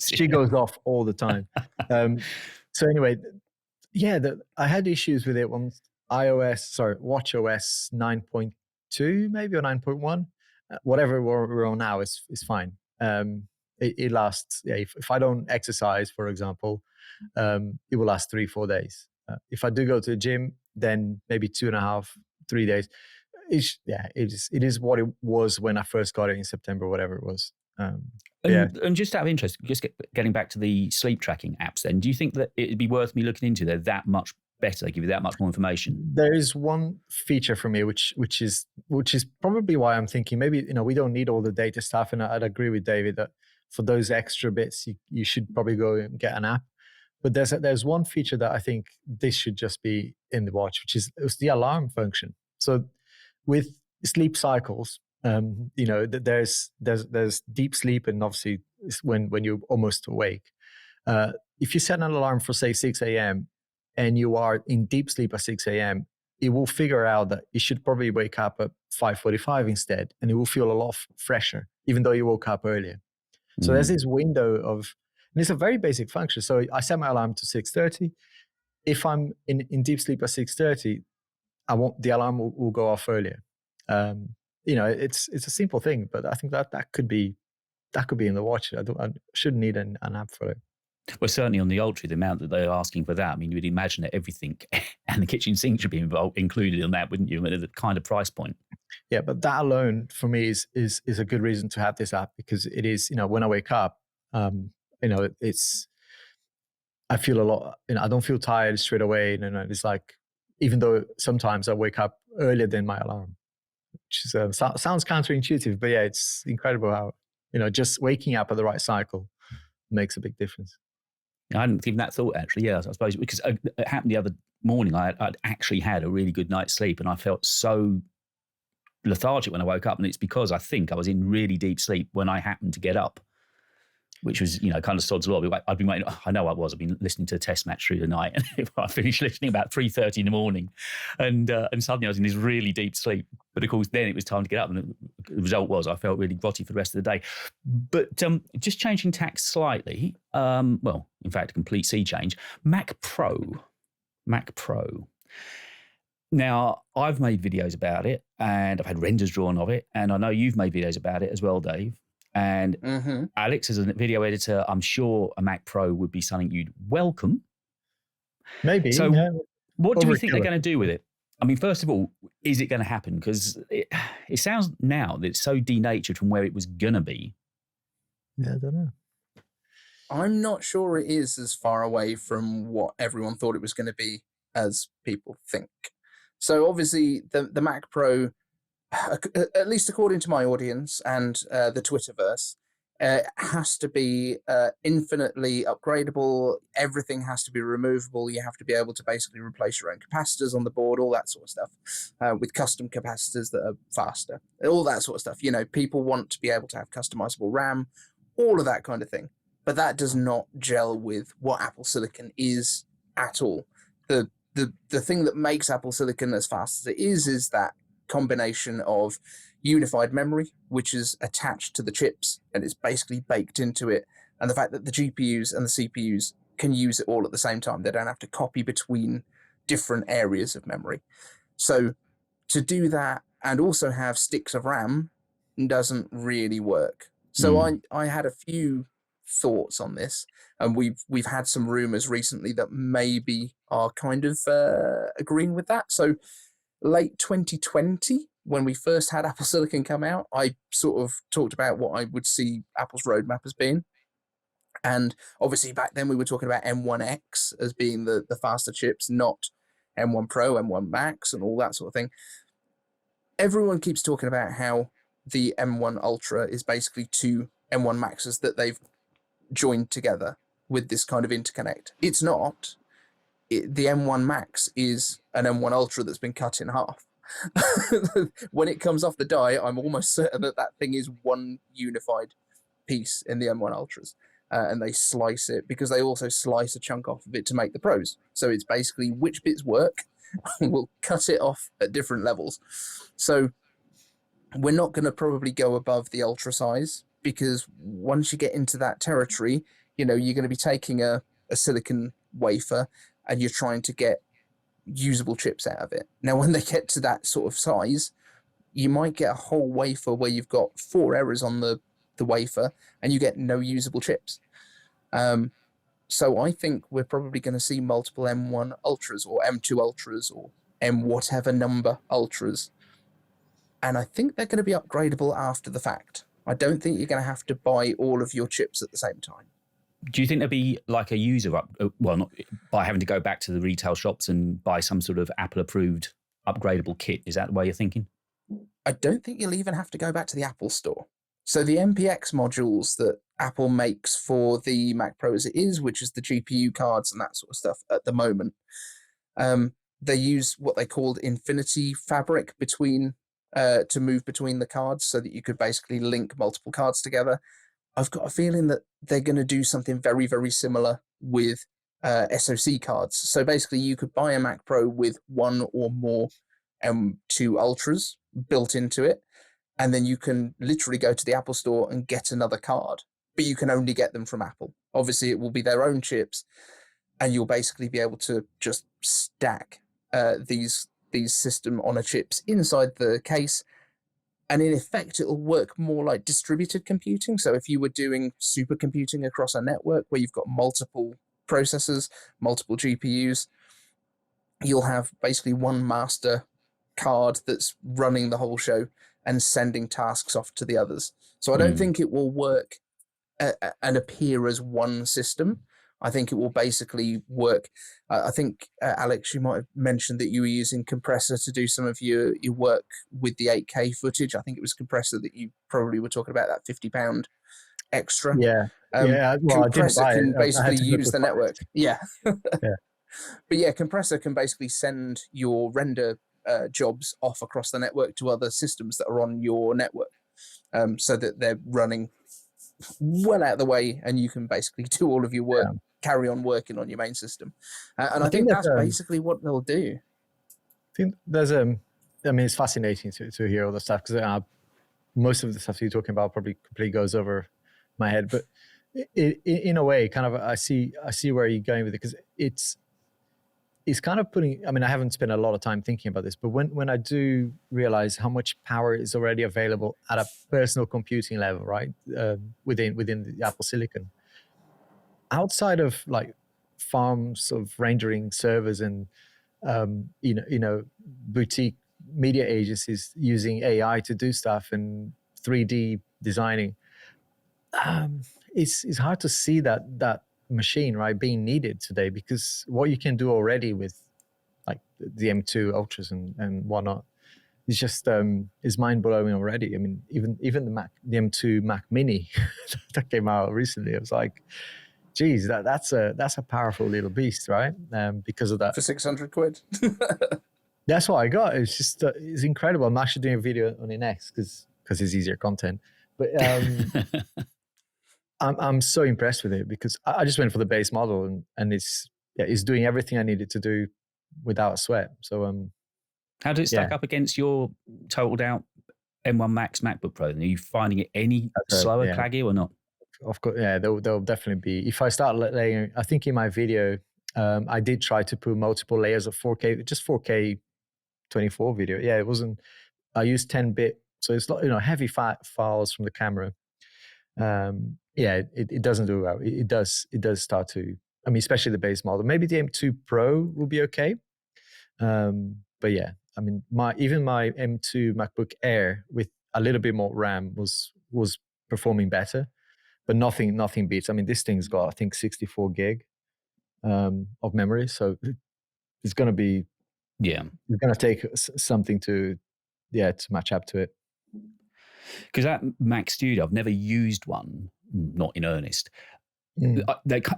she goes off all the time. So anyway, yeah, I had issues with it on WatchOS 9.2 maybe, or 9.1. Whatever we're on now is fine. It lasts. Yeah, if I don't exercise, for example, it will last 3-4 days. If I do go to the gym, then maybe 2.5-3 days. It is what it was when I first got it in September, whatever it was. And just out of interest, just getting back to the sleep tracking apps, then, do you think that it'd be worth me looking into? They're that much better, they give you that much more information. There is one feature for me, which is probably why I'm thinking maybe we don't need all the data stuff, and I'd agree with David that for those extra bits, you should probably go and get an app. But there's one feature that I think this should just be in the watch, which is the alarm function. So with sleep cycles, there's deep sleep, and obviously when you're almost awake. If you set an alarm for say 6 a.m. and you are in deep sleep at 6 a.m., it will figure out that you should probably wake up at 5:45 instead, and it will feel a lot fresher, even though you woke up earlier. So there's this window of, and it's a very basic function. So I set my alarm to 6:30. If I'm in deep sleep at 6:30, the alarm will go off earlier. It's a simple thing, but I think that could be in the watch. I shouldn't need an app for it. Well, certainly on the Ultra, the amount that they're asking for that, I mean, you would imagine that everything and the kitchen sink should be included in that, wouldn't you? At the kind of price point. Yeah, but that alone for me is a good reason to have this app, because it is, when I wake up, it's, I feel a lot, I don't feel tired straight away. It's like, even though sometimes I wake up earlier than my alarm, which is, sounds counterintuitive, but yeah, it's incredible how, just waking up at the right cycle makes a big difference. I hadn't given that thought, actually. Yeah, I suppose, because it happened the other morning. I'd actually had a really good night's sleep, and I felt so lethargic when I woke up. And it's because I think I was in really deep sleep when I happened to get up, which was, kind of sod's law. I'd been waiting. I know I was. I've been listening to a test match through the night, and I finished listening about 3:30 in the morning, and suddenly I was in this really deep sleep. But of course, then it was time to get up, and the result was I felt really grotty for the rest of the day. But just changing tack slightly, in fact, a complete sea change. Mac Pro. Now, I've made videos about it, and I've had renders drawn of it, and I know you've made videos about it as well, Dave. And Alex, as a video editor, I'm sure a Mac Pro would be something you'd welcome. Maybe. So what do we think they're going to do with it? I mean, first of all, is it going to happen? Because it sounds now that it's so denatured from where it was going to be. Yeah, I don't know. I'm not sure it is as far away from what everyone thought it was going to be as people think. So obviously the Mac Pro, at least according to my audience and the Twitterverse, has to be infinitely upgradable. Everything has to be removable. You have to be able to basically replace your own capacitors on the board, all that sort of stuff, with custom capacitors that are faster, all that sort of stuff. You know, people want to be able to have customizable RAM, all of that kind of thing. But that does not gel with what Apple Silicon is at all. The thing that makes Apple Silicon as fast as it is that combination of unified memory, which is attached to the chips and it's basically baked into it, and the fact that the GPUs and the CPUs can use it all at the same time. They don't have to copy between different areas of memory. So to do that and also have sticks of RAM doesn't really work. So I had a few thoughts on this, and we've had some rumors recently that maybe are kind of agreeing with that. So late 2020, when we first had Apple Silicon come out, I sort of talked about what I would see Apple's roadmap as being. And obviously back then we were talking about M1X as being the faster chips, not M1 Pro, M1 Max, and all that sort of thing. Everyone keeps talking about how the M1 Ultra is basically two M1 Maxes that they've joined together with this kind of interconnect. It's not. The M1 Max is an M1 Ultra that's been cut in half. When it comes off the die, I'm almost certain that thing is one unified piece in the M1 Ultras. And they slice it because they also slice a chunk off of it to make the Pros. So it's basically which bits work, we'll cut it off at different levels. So we're not going to probably go above the Ultra size, because once you get into that territory, you know, you're going to be taking a silicon wafer and you're trying to get usable chips out of it. Now, when they get to that sort of size, you might get a whole wafer where you've got 4 errors on the wafer and you get no usable chips. So I think we're probably going to see multiple M1 Ultras or M2 Ultras or M whatever number Ultras. And I think they're going to be upgradable after the fact. I don't think you're going to have to buy all of your chips at the same time. Do you think there'll be like a user not by having to go back to the retail shops and buy some sort of Apple approved upgradable kit? Is that the way you're thinking? I don't think you'll even have to go back to the Apple store. So the MPX modules that Apple makes for the Mac Pro as it is, which is the GPU cards and that sort of stuff at the moment, they use what they called Infinity Fabric to move between the cards so that you could basically link multiple cards together. I've got a feeling that they're going to do something very, very similar with SoC cards. So basically you could buy a Mac Pro with one or more M2 Ultras built into it, and then you can literally go to the Apple store and get another card, but you can only get them from Apple. Obviously it will be their own chips, and you'll basically be able to just stack these system on a chips inside the case. And in effect, it'll work more like distributed computing. So if you were doing supercomputing across a network where you've got multiple processors, multiple GPUs, you'll have basically one master card that's running the whole show and sending tasks off to the others. So I don't think it will work and appear as one system. I think it will basically work. I think, Alex, you might have mentioned that you were using Compressor to do some of your work with the 8K footage. I think it was Compressor that you probably were talking about, that £50 extra. Yeah. Well, Compressor I didn't buy it. can basically use the network. Yeah. Yeah. But yeah, Compressor can basically send your render jobs off across the network to other systems that are on your network, so that they're running well out of the way and you can basically do all of your work, carry on working on your main system. And I think that's basically what they'll do. I think there's it's fascinating to hear all the stuff, because most of the stuff you're talking about probably completely goes over my head, but in a way, kind of, I see where you're going with it, because it's kind of putting, I haven't spent a lot of time thinking about this, but when I do realize how much power is already available at a personal computing level, right, within the Apple Silicon, outside of like farms of rendering servers and boutique media agencies using AI to do stuff and 3D designing, it's hard to see that machine, right, being needed today, because what you can do already with like the M2 Ultras and whatnot it's just it's mind blowing already. I mean, even the M2 Mac Mini that came out recently, it was like, geez, that's a powerful little beast, right? Because of that. For 600 quid. That's what I got. It's just it's incredible. I'm actually doing a video on it next because it's easier content. But I'm so impressed with it because I just went for the base model and it's doing everything I needed to do without a sweat. So how does it stack up against your totaled out M1 Max MacBook Pro? Are you finding it any slower, claggy, or not? Of course, yeah, there'll definitely be. If I start layering, I think in my video, I did try to put multiple layers of 4K, just 4K 24 video. Yeah, it wasn't. I used 10-bit, so it's not heavy files from the camera. It doesn't do well. It does start to. I mean, especially the base model. Maybe the M2 Pro will be okay. But yeah, I mean, my M2 MacBook Air with a little bit more RAM was performing better, but nothing beats. I mean, this thing's got, I think, 64 gig of memory, so it's going to be it's going to take something to match up to it. Because that Mac Studio, I've never used one, not in earnest.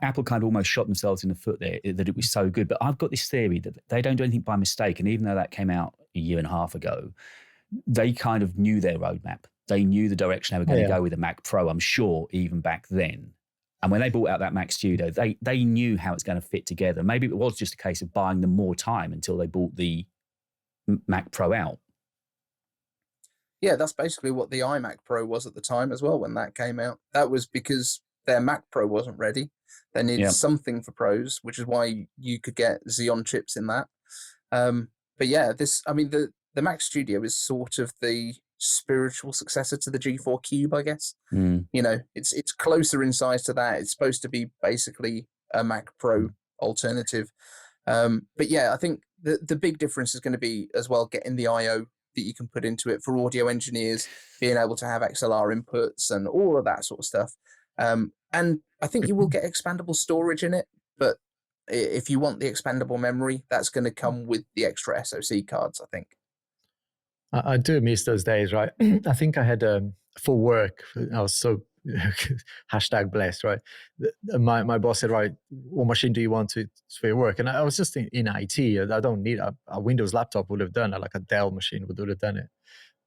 Apple kind of almost shot themselves in the foot there that it was so good. But I've got this theory that they don't do anything by mistake. And even though that came out a year and a half ago, they kind of knew their roadmap. They knew the direction they were going to go with the Mac Pro, I'm sure, even back then. And when they brought out that Mac Studio, they knew how it's going to fit together. Maybe it was just a case of buying them more time until they brought the Mac Pro out. Yeah, that's basically what the iMac Pro was at the time as well when that came out. That was because their Mac Pro wasn't ready. They needed something for pros, which is why you could get Xeon chips in that. But yeah, the Mac Studio is sort of the spiritual successor to the G4 Cube, I guess. It's closer in size to that. It's supposed to be basically a Mac Pro alternative. But yeah, I think the big difference is going to be as well getting the I/O that you can put into it for audio engineers, being able to have XLR inputs and all of that sort of stuff. And I think you will get expandable storage in it, but if you want the expandable memory, that's going to come with the extra SoC cards, I think. I do miss those days, right? I think I had for work, I was so #blessed, right? My boss said, right, what machine do you want for your work? And I was just in IT. I don't need a Windows laptop would have done it, like a Dell machine would have done it.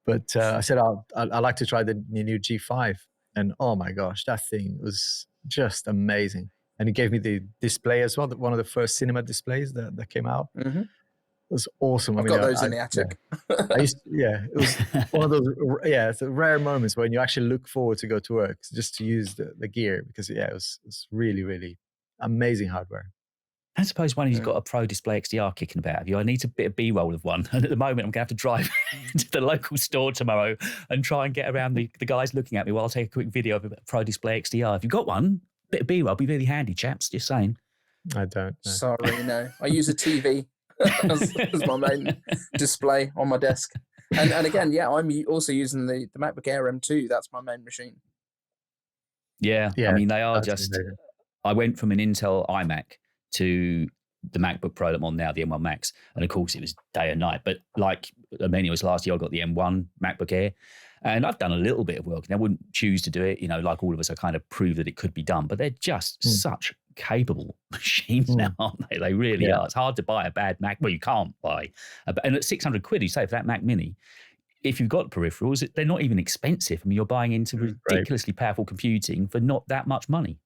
But I said, I'd like to try the new G5. And oh my gosh, that thing was just amazing. And he gave me the display as well, one of the first cinema displays that came out. Mm-hmm. It was awesome. I've got those in the attic. It was one of those, it's rare moments when you actually look forward to go to work just to use the gear because, it was really, really amazing hardware. I suppose one who's got a Pro Display XDR kicking about of you. I need a bit of B-roll of one. And at the moment, I'm going to have to drive to the local store tomorrow and try and get around the guys looking at me while I take a quick video of a Pro Display XDR. If you've got one, a bit of B-roll would be really handy, chaps. Just saying. I don't know. Sorry, no. I use a TV as my main display on my desk. And again, I'm also using the MacBook Air M2. That's my main machine. Yeah. I mean, they are just... Amazing. I went from an Intel iMac to the MacBook Pro that I'm on now, the M1 Max. And of course, it was day and night. But like it was last year, I got the M1 MacBook Air. And I've done a little bit of work. And I wouldn't choose to do it. Like all of us, I kind of proved that it could be done. But they're just such capable machines now, aren't they? They really are. It's hard to buy a bad Mac. Well, you can't buy. And at 600 quid, you say, for that Mac Mini, if you've got peripherals, they're not even expensive. I mean, you're buying into ridiculously powerful computing for not that much money.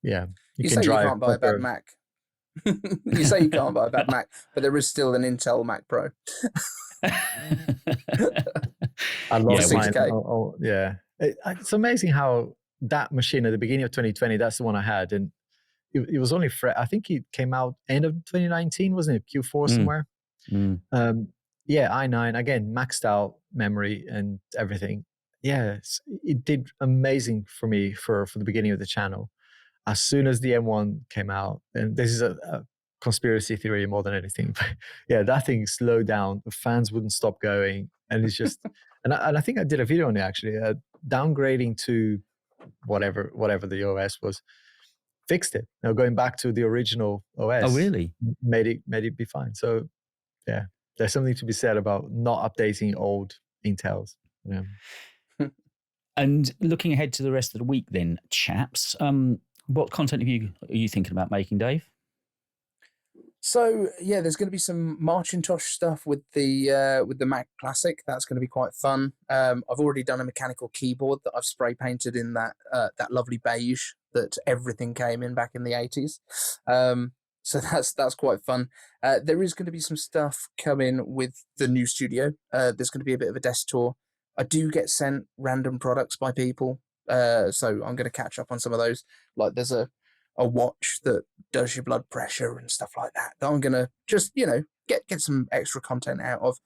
Yeah. You say you can't buy a bad Mac. You say you can't buy a bad Mac, but there is still an Intel Mac Pro. I lost mine. It's amazing how that machine at the beginning of 2020, that's the one I had. And it was only I think it came out end of 2019, wasn't it? Q4 somewhere. i9, again, maxed out memory and everything. Yes, it did amazing for me for the beginning of the channel. As soon as the M1 came out, and this is a conspiracy theory more than anything, but that thing slowed down. The fans wouldn't stop going, and it's just, and I think I did a video on it actually, downgrading to whatever the OS was, fixed it. Going back to the original OS. Oh, really? Made it be fine. So, yeah, there's something to be said about not updating old Intels. Yeah. And looking ahead to the rest of the week, then, chaps, what content are you thinking about making, Dave? So yeah, there's going to be some Macintosh stuff with the Mac Classic. That's going to be quite fun. I've already done a mechanical keyboard that I've spray painted in that lovely beige that everything came in back in the 80s. So that's quite fun. There is going to be some stuff coming with the new studio. There's going to be a bit of a desk tour. I do get sent random products by people, so I'm going to catch up on some of those. Like there's a watch that does your blood pressure and stuff like that I'm going to just, get some extra content out of.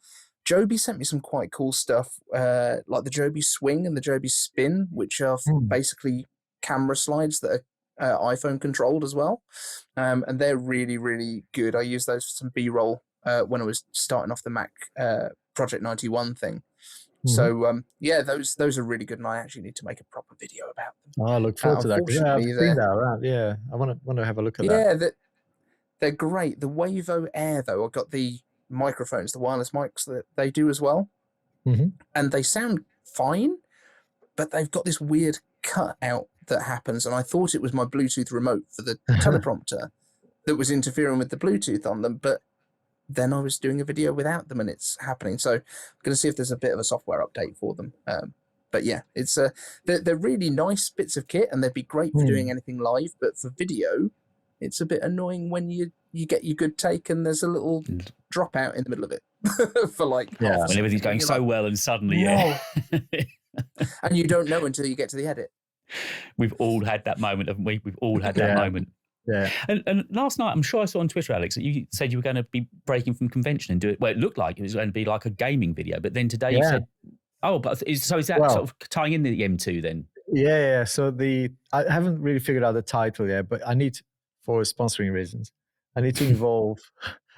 Joby sent me some quite cool stuff, like the Joby Swing and the Joby Spin, which are basically camera slides that are iPhone controlled as well. And they're really, really good. I used those for some B-roll when I was starting off the Mac Project 91 thing. So yeah, those are really good, and I actually need to make a proper video about them. I look forward to that. Yeah, I've seen that around. Yeah, I want to have a look at that. Yeah, they're great. The Wavo Air, though, I've got the microphones, the wireless mics that they do as well, and they sound fine, but they've got this weird cut out that happens, and I thought it was my Bluetooth remote for the teleprompter that was interfering with the Bluetooth on them, but then I was doing a video without them and it's happening. So I'm going to see if there's a bit of a software update for them. But yeah, it's they're really nice bits of kit and they'd be great for doing anything live. But for video, it's a bit annoying when you get your good take and there's a little dropout in the middle of it for like half a when everything's going so well and suddenly, and you don't know until you get to the edit. We've all had that moment, haven't we? We've all had that moment. Yeah. And last night, I'm sure I saw on Twitter, Alex, that you said you were going to be breaking from convention and do it. Well, it looked like it was going to be like a gaming video, but then today you said, is that sort of tying in the M2 then? Yeah. So I haven't really figured out the title yet, but I need, for sponsoring reasons, I need to involve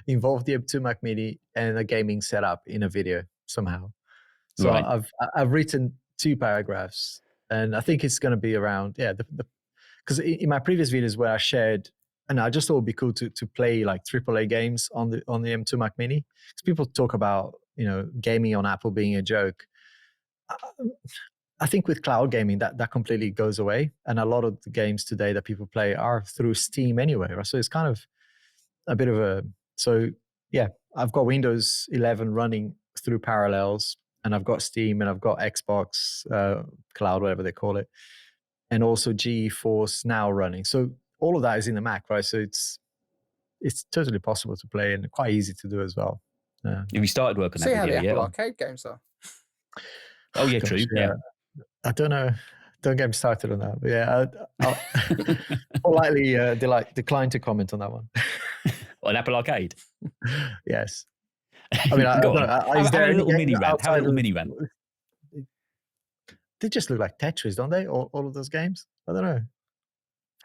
the M2 Mac Mini and a gaming setup in a video somehow. So I've written 2 paragraphs, and I think it's going to be around because in my previous videos where I shared, and I just thought it'd be cool to play like AAA games on the M2 Mac Mini, because people talk about gaming on Apple being a joke. I think with cloud gaming that completely goes away, and a lot of the games today that people play are through Steam anyway, right? So it's kind of a bit of I've got Windows 11 running through Parallels, and I've got Steam, and I've got Xbox Cloud, whatever they call it, and also GeForce Now running. So all of that is in the Mac, right? So it's totally possible to play and quite easy to do as well. Have you started working on that video yet? See how the Apple Arcade games are. Oh yeah, true. Yeah. I don't know. Don't get me started on that. But yeah, I'll politely decline to comment on that one. On Apple Arcade? Yes. I mean, have a little mini rant. They just look like Tetris, don't they? All of those games? I don't know.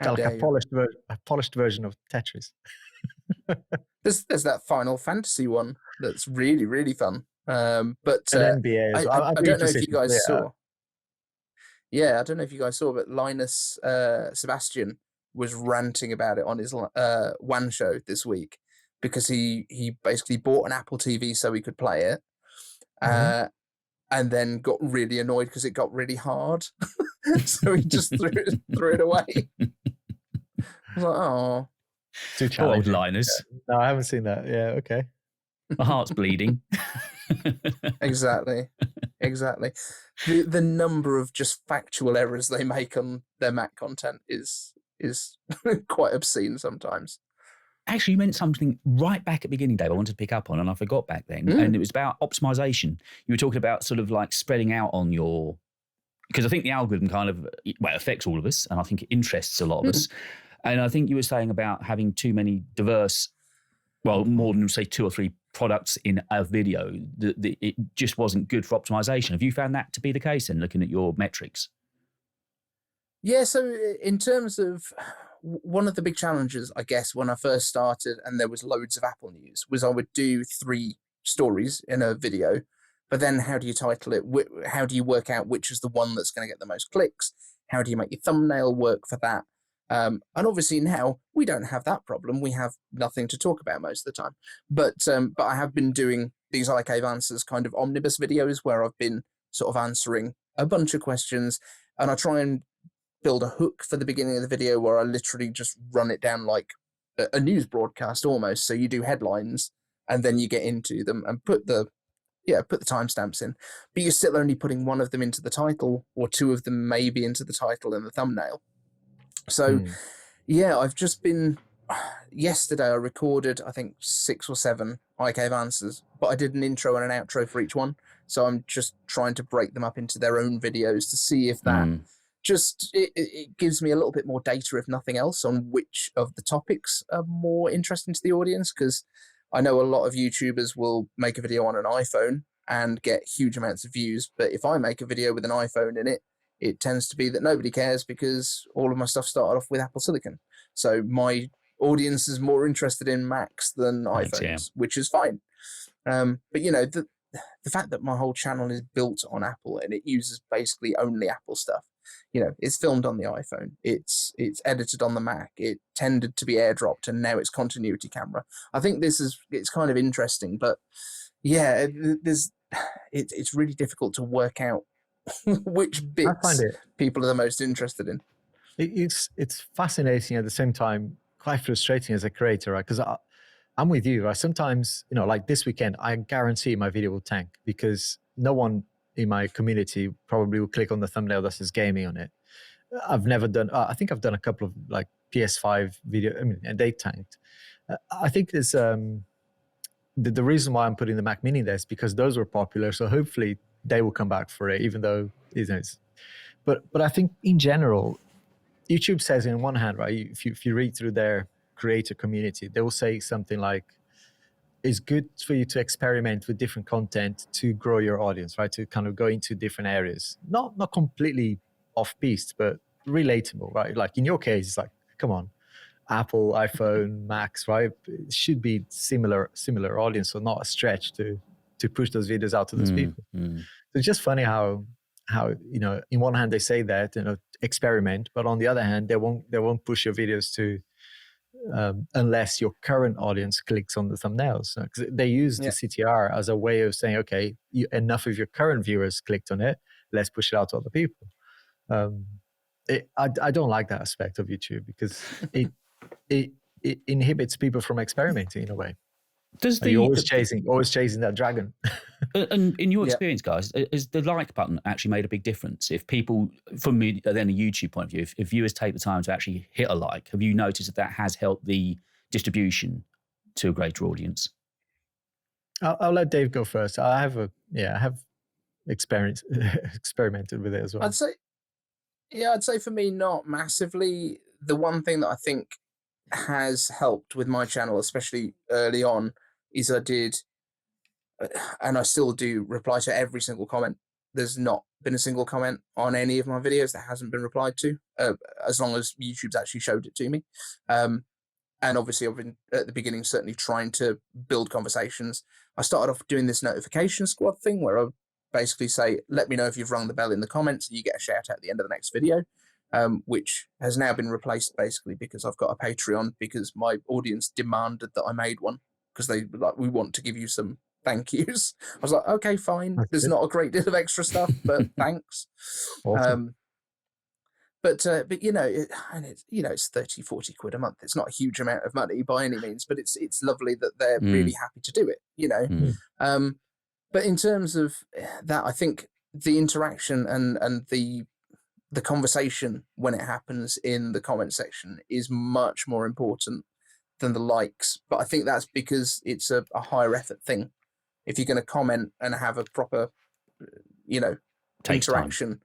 Like a polished version of Tetris. There's that Final Fantasy one that's really, really fun. But NBA as well. I don't know if you guys saw. Yeah, I don't know if you guys saw, but Linus Sebastian was ranting about it on his WAN show this week because he basically bought an Apple TV so he could play it. And then got really annoyed because it got really hard. So he just threw it away. I was like, oh. Too challenging. Old Linus. Yeah. No, I haven't seen that. Yeah, okay. My heart's bleeding. Exactly. The number of just factual errors they make on their Mac content is quite obscene sometimes. Actually, you meant something right back at the beginning, Dave, I wanted to pick up on, and I forgot back then. And it was about optimization. You were talking about sort of like spreading out on because I think the algorithm kind of, affects all of us, and I think it interests a lot of us. And I think you were saying about having too many diverse, more than, say, 2 or 3 products in a video, it just wasn't good for optimization. Have you found that to be the case in looking at your metrics? Yeah, so in terms of one of the big challenges, I guess, when I first started and there was loads of Apple news, was I would do 3 stories in a video, but then how do you title it? How do you work out which is the one that's going to get the most clicks? How do you make your thumbnail work for that? And obviously now we don't have that problem. We have nothing to talk about most of the time. But I have been doing these iCave answers kind of omnibus videos where I've been sort of answering a bunch of questions, and I try and build a hook for the beginning of the video where I literally just run it down like a news broadcast almost. So you do headlines and then you get into them and put the timestamps in, but you're still only putting one of them into the title, or two of them maybe into the title and the thumbnail. So yeah, I've just been, yesterday I recorded, I think 6 or 7 iCave answers, but I did an intro and an outro for each one. So I'm just trying to break them up into their own videos to see if that it gives me a little bit more data, if nothing else, on which of the topics are more interesting to the audience. Because I know a lot of YouTubers will make a video on an iPhone and get huge amounts of views. But if I make a video with an iPhone in it, it tends to be that nobody cares because all of my stuff started off with Apple Silicon. So my audience is more interested in Macs than iPhones, which is fine. But you know, the fact that my whole channel is built on Apple and it uses basically only Apple stuff. You know, it's filmed on the iPhone. It's edited on the Mac. It tended to be airdropped, and now it's continuity camera. I think it's kind of interesting, but yeah, it's really difficult to work out which bits people are the most interested in. It's fascinating, at the same time quite frustrating as a creator, right? Because I'm with you, right? Sometimes, you know, like this weekend, I guarantee my video will tank because no one in my community probably will click on the thumbnail that says gaming on it. I've never done, I think I've done a couple of like PS5 video, I mean, and they tanked. I think there's, the reason why I'm putting the Mac Mini there is because those were popular. So hopefully they will come back for it, even though, you know, but I think in general, YouTube says in one hand, right, if you read through their creator community, they will say something like, it's good for you to experiment with different content to grow your audience, right? To kind of go into different areas, not completely off piste, but relatable, right? Like in your case, it's like, come on, Apple, iPhone, Macs, right? It should be similar audience, so not a stretch to push those videos out to those people. So it's just funny how you know, in one hand they say that, you know, experiment, but on the other hand they won't push your videos to unless your current audience clicks on the thumbnails. They use the CTR as a way of saying, okay, enough of your current viewers clicked on it, let's push it out to other people. I don't like that aspect of YouTube because it inhibits people from experimenting in a way. You're always chasing that dragon. And in your experience, guys, has the like button actually made a big difference? If people, from me, then a YouTube point of view, if viewers take the time to actually hit a like, have you noticed that has helped the distribution to a greater audience? I'll let Dave go first. I have experimented with it as well. I'd say for me, not massively. The one thing that I think has helped with my channel, especially early on, is I did, and I still do, reply to every single comment. There's not been a single comment on any of my videos that hasn't been replied to, as long as YouTube's actually showed it to me. And obviously I've been at the beginning certainly trying to build conversations. I started off doing this notification squad thing where I basically say, let me know if you've rung the bell in the comments, and you get a shout out at the end of the next video. Which has now been replaced basically because I've got a Patreon, because my audience demanded that I made one, because they were like, we want to give you some thank yous. I was like, okay, fine. There's not a great deal of extra stuff, but thanks. Awesome. But you know, it's 30, 40 quid a month. It's not a huge amount of money by any means, but it's lovely that they're really happy to do it, you know. But in terms of that, I think the interaction and the conversation when it happens in the comment section is much more important than the likes. But I think that's because it's a higher effort thing. If you're going to comment and have a proper, you know, interaction,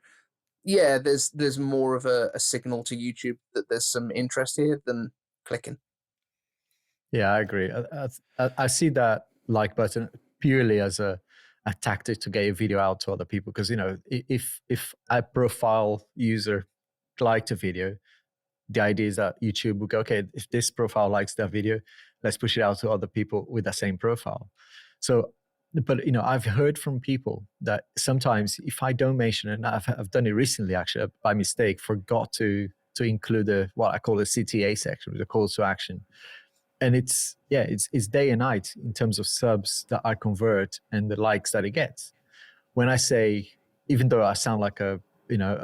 there's more of a signal to YouTube that there's some interest here than clicking. Yeah, I agree. I see that like button purely as a tactic to get a video out to other people, because, you know, if a profile user liked a video, the idea is that YouTube will go, okay, if this profile likes that video, let's push it out to other people with that same profile. So, but, you know, I've heard from people that sometimes if I don't mention it, and I've done it recently actually by mistake, forgot to to include what I call the CTA section, the calls to action. And it's day and night in terms of subs that I convert and the likes that it gets. When I say, even though I sound like a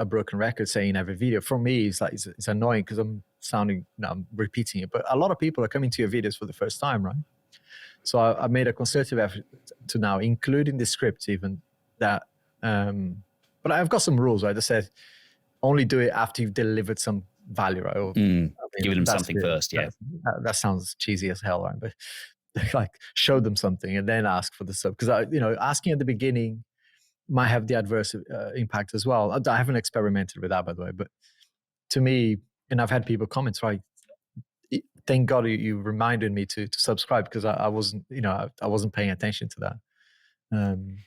broken record saying every video, for me it's annoying because I'm repeating it. But a lot of people are coming to your videos for the first time, right? So I made a concerted effort to now include in the script even that. But I've got some rules, right? That says only do it after you've delivered some value, right? Or, give them something first, yeah. That sounds cheesy as hell, right? But like show them something and then ask for the sub. Because asking at the beginning might have the adverse impact as well. I haven't experimented with that, by the way. But to me, and I've had people comment, right? Thank God you reminded me to subscribe because I wasn't, I wasn't paying attention to that.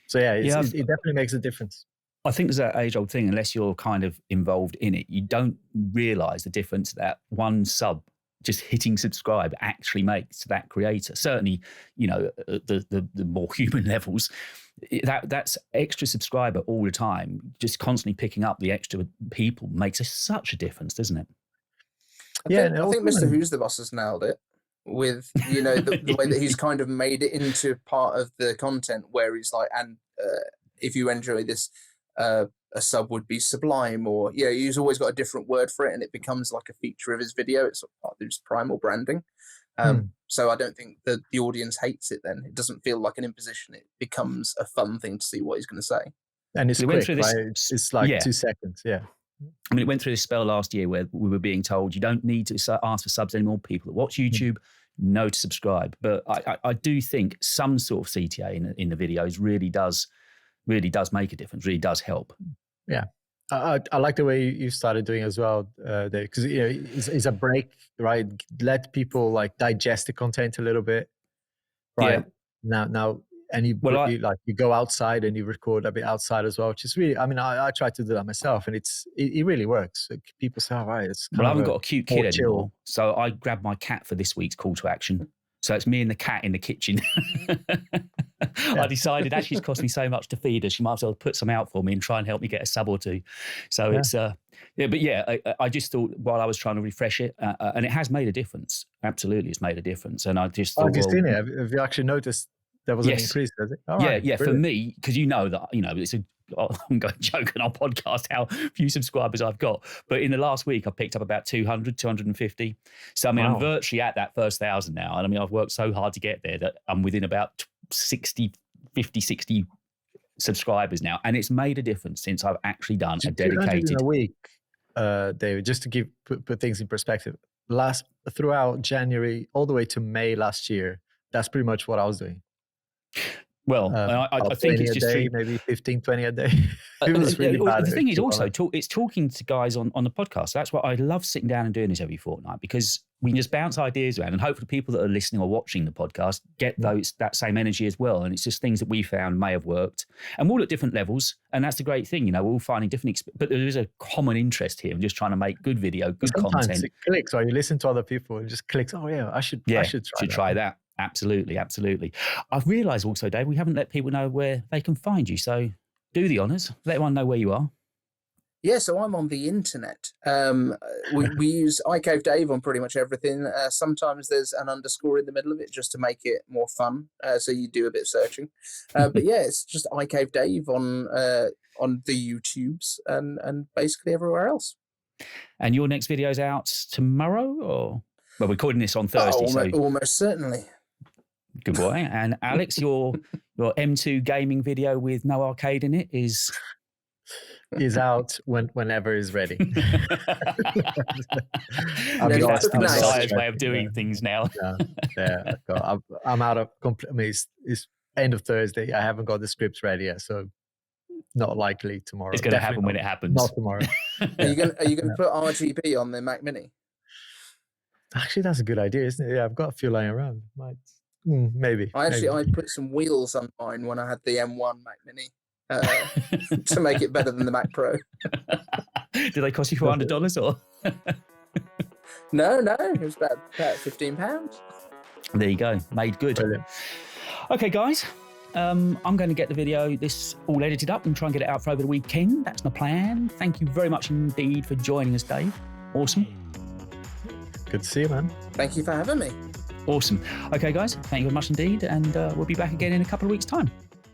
So it definitely makes a difference. I think there's that age-old thing, unless you're kind of involved in it, you don't realise the difference that one sub just hitting subscribe actually makes to that creator. Certainly, the more human levels, that's extra subscriber all the time, just constantly picking up the extra people makes such a difference, doesn't it? I think Mr. Who's the Boss has nailed it with, the way that he's kind of made it into part of the content where he's like, and if you enjoy this, a sub would be sublime, or he's always got a different word for it and it becomes like a feature of his video. It's sort of part of his primal branding. So I don't think that the audience hates it then. It doesn't feel like an imposition. It becomes a fun thing to see what he's going to say. And it's quick, right? It's like 2 seconds, yeah. I mean, it went through this spell last year where we were being told you don't need to ask for subs anymore. People that watch YouTube know to subscribe. But I do think some sort of CTA in the videos really does make a difference, really does help. Yeah. I like the way you started doing as well, Dave, because it's a break, right? Let people like digest the content a little bit, right? Yeah. Now, and you go outside and you record a bit outside as well, which is really, I try to do that myself, and it really works. Like, people say, "All right, it's." Well, I haven't got a cute kid anymore, so I grabbed my cat for this week's call to action. So it's me and the cat in the kitchen. I decided actually it's cost me so much to feed her, she might as well put some out for me and try and help me get a sub or two. So it's, I just thought while I was trying to refresh it, and it has made a difference. Absolutely, it's made a difference. And I just thought, have you seen it? Have you actually noticed there was an increase? Has it? All right, yeah. For me, because it's I'm going to joke on our podcast how few subscribers I've got. But in the last week, I picked up about 200, 250. So, I'm virtually at that first 1,000 now. And I've worked so hard to get there that I'm within about 60 subscribers now. And it's made a difference since I've actually done a dedicated... in a week, David, just to put things in perspective. Throughout January, all the way to May last year, that's pretty much what I was doing. Well, I think it's just day, maybe 15, 20 a day. It was really bad. The thing is also, it's talking to guys on the podcast. So that's why I love sitting down and doing this every fortnight, because we can just bounce ideas around, and hopefully people that are listening or watching the podcast get that same energy as well. And it's just things that we found may have worked, and we're all at different levels. And that's the great thing, we're all finding different, but there is a common interest here. I'm just trying to make good video, good Sometimes content. It clicks, or you listen to other people and it just clicks. Oh yeah, I should try that. Absolutely. I've realised also, Dave, we haven't let people know where they can find you. So do the honours. Let everyone know where you are. Yeah, so I'm on the internet. We use iCave Dave on pretty much everything. Sometimes there's an underscore in the middle of it just to make it more fun. So you do a bit of searching. But yeah, it's just iCave Dave on the YouTubes and basically everywhere else. And your next video's out tomorrow, or? Well, we're recording this on Thursday. Almost certainly. Good boy. And Alex, your M2 gaming video with no arcade in it is out whenever is ready. That's the Messiah's way of doing things now. I'm out of it's end of Thursday. I haven't got the scripts ready yet, so not likely tomorrow. It's going to happen when it happens. Not tomorrow. Are you going to put RGB on the Mac Mini? Actually, that's a good idea, isn't it? Yeah, I've got a few lying around. Maybe. I put some wheels on mine when I had the M1 Mac Mini to make it better than the Mac Pro. Did they cost you $400 or? No, it was about £15. There you go, made good. Brilliant. Okay, guys. I'm going to get the video, this all edited up and try and get it out for over the weekend. That's my plan. Thank you very much indeed for joining us, Dave. Awesome. Good to see you, man. Thank you for having me. Awesome. Okay, guys, thank you very much indeed. And we'll be back again in a couple of weeks' time.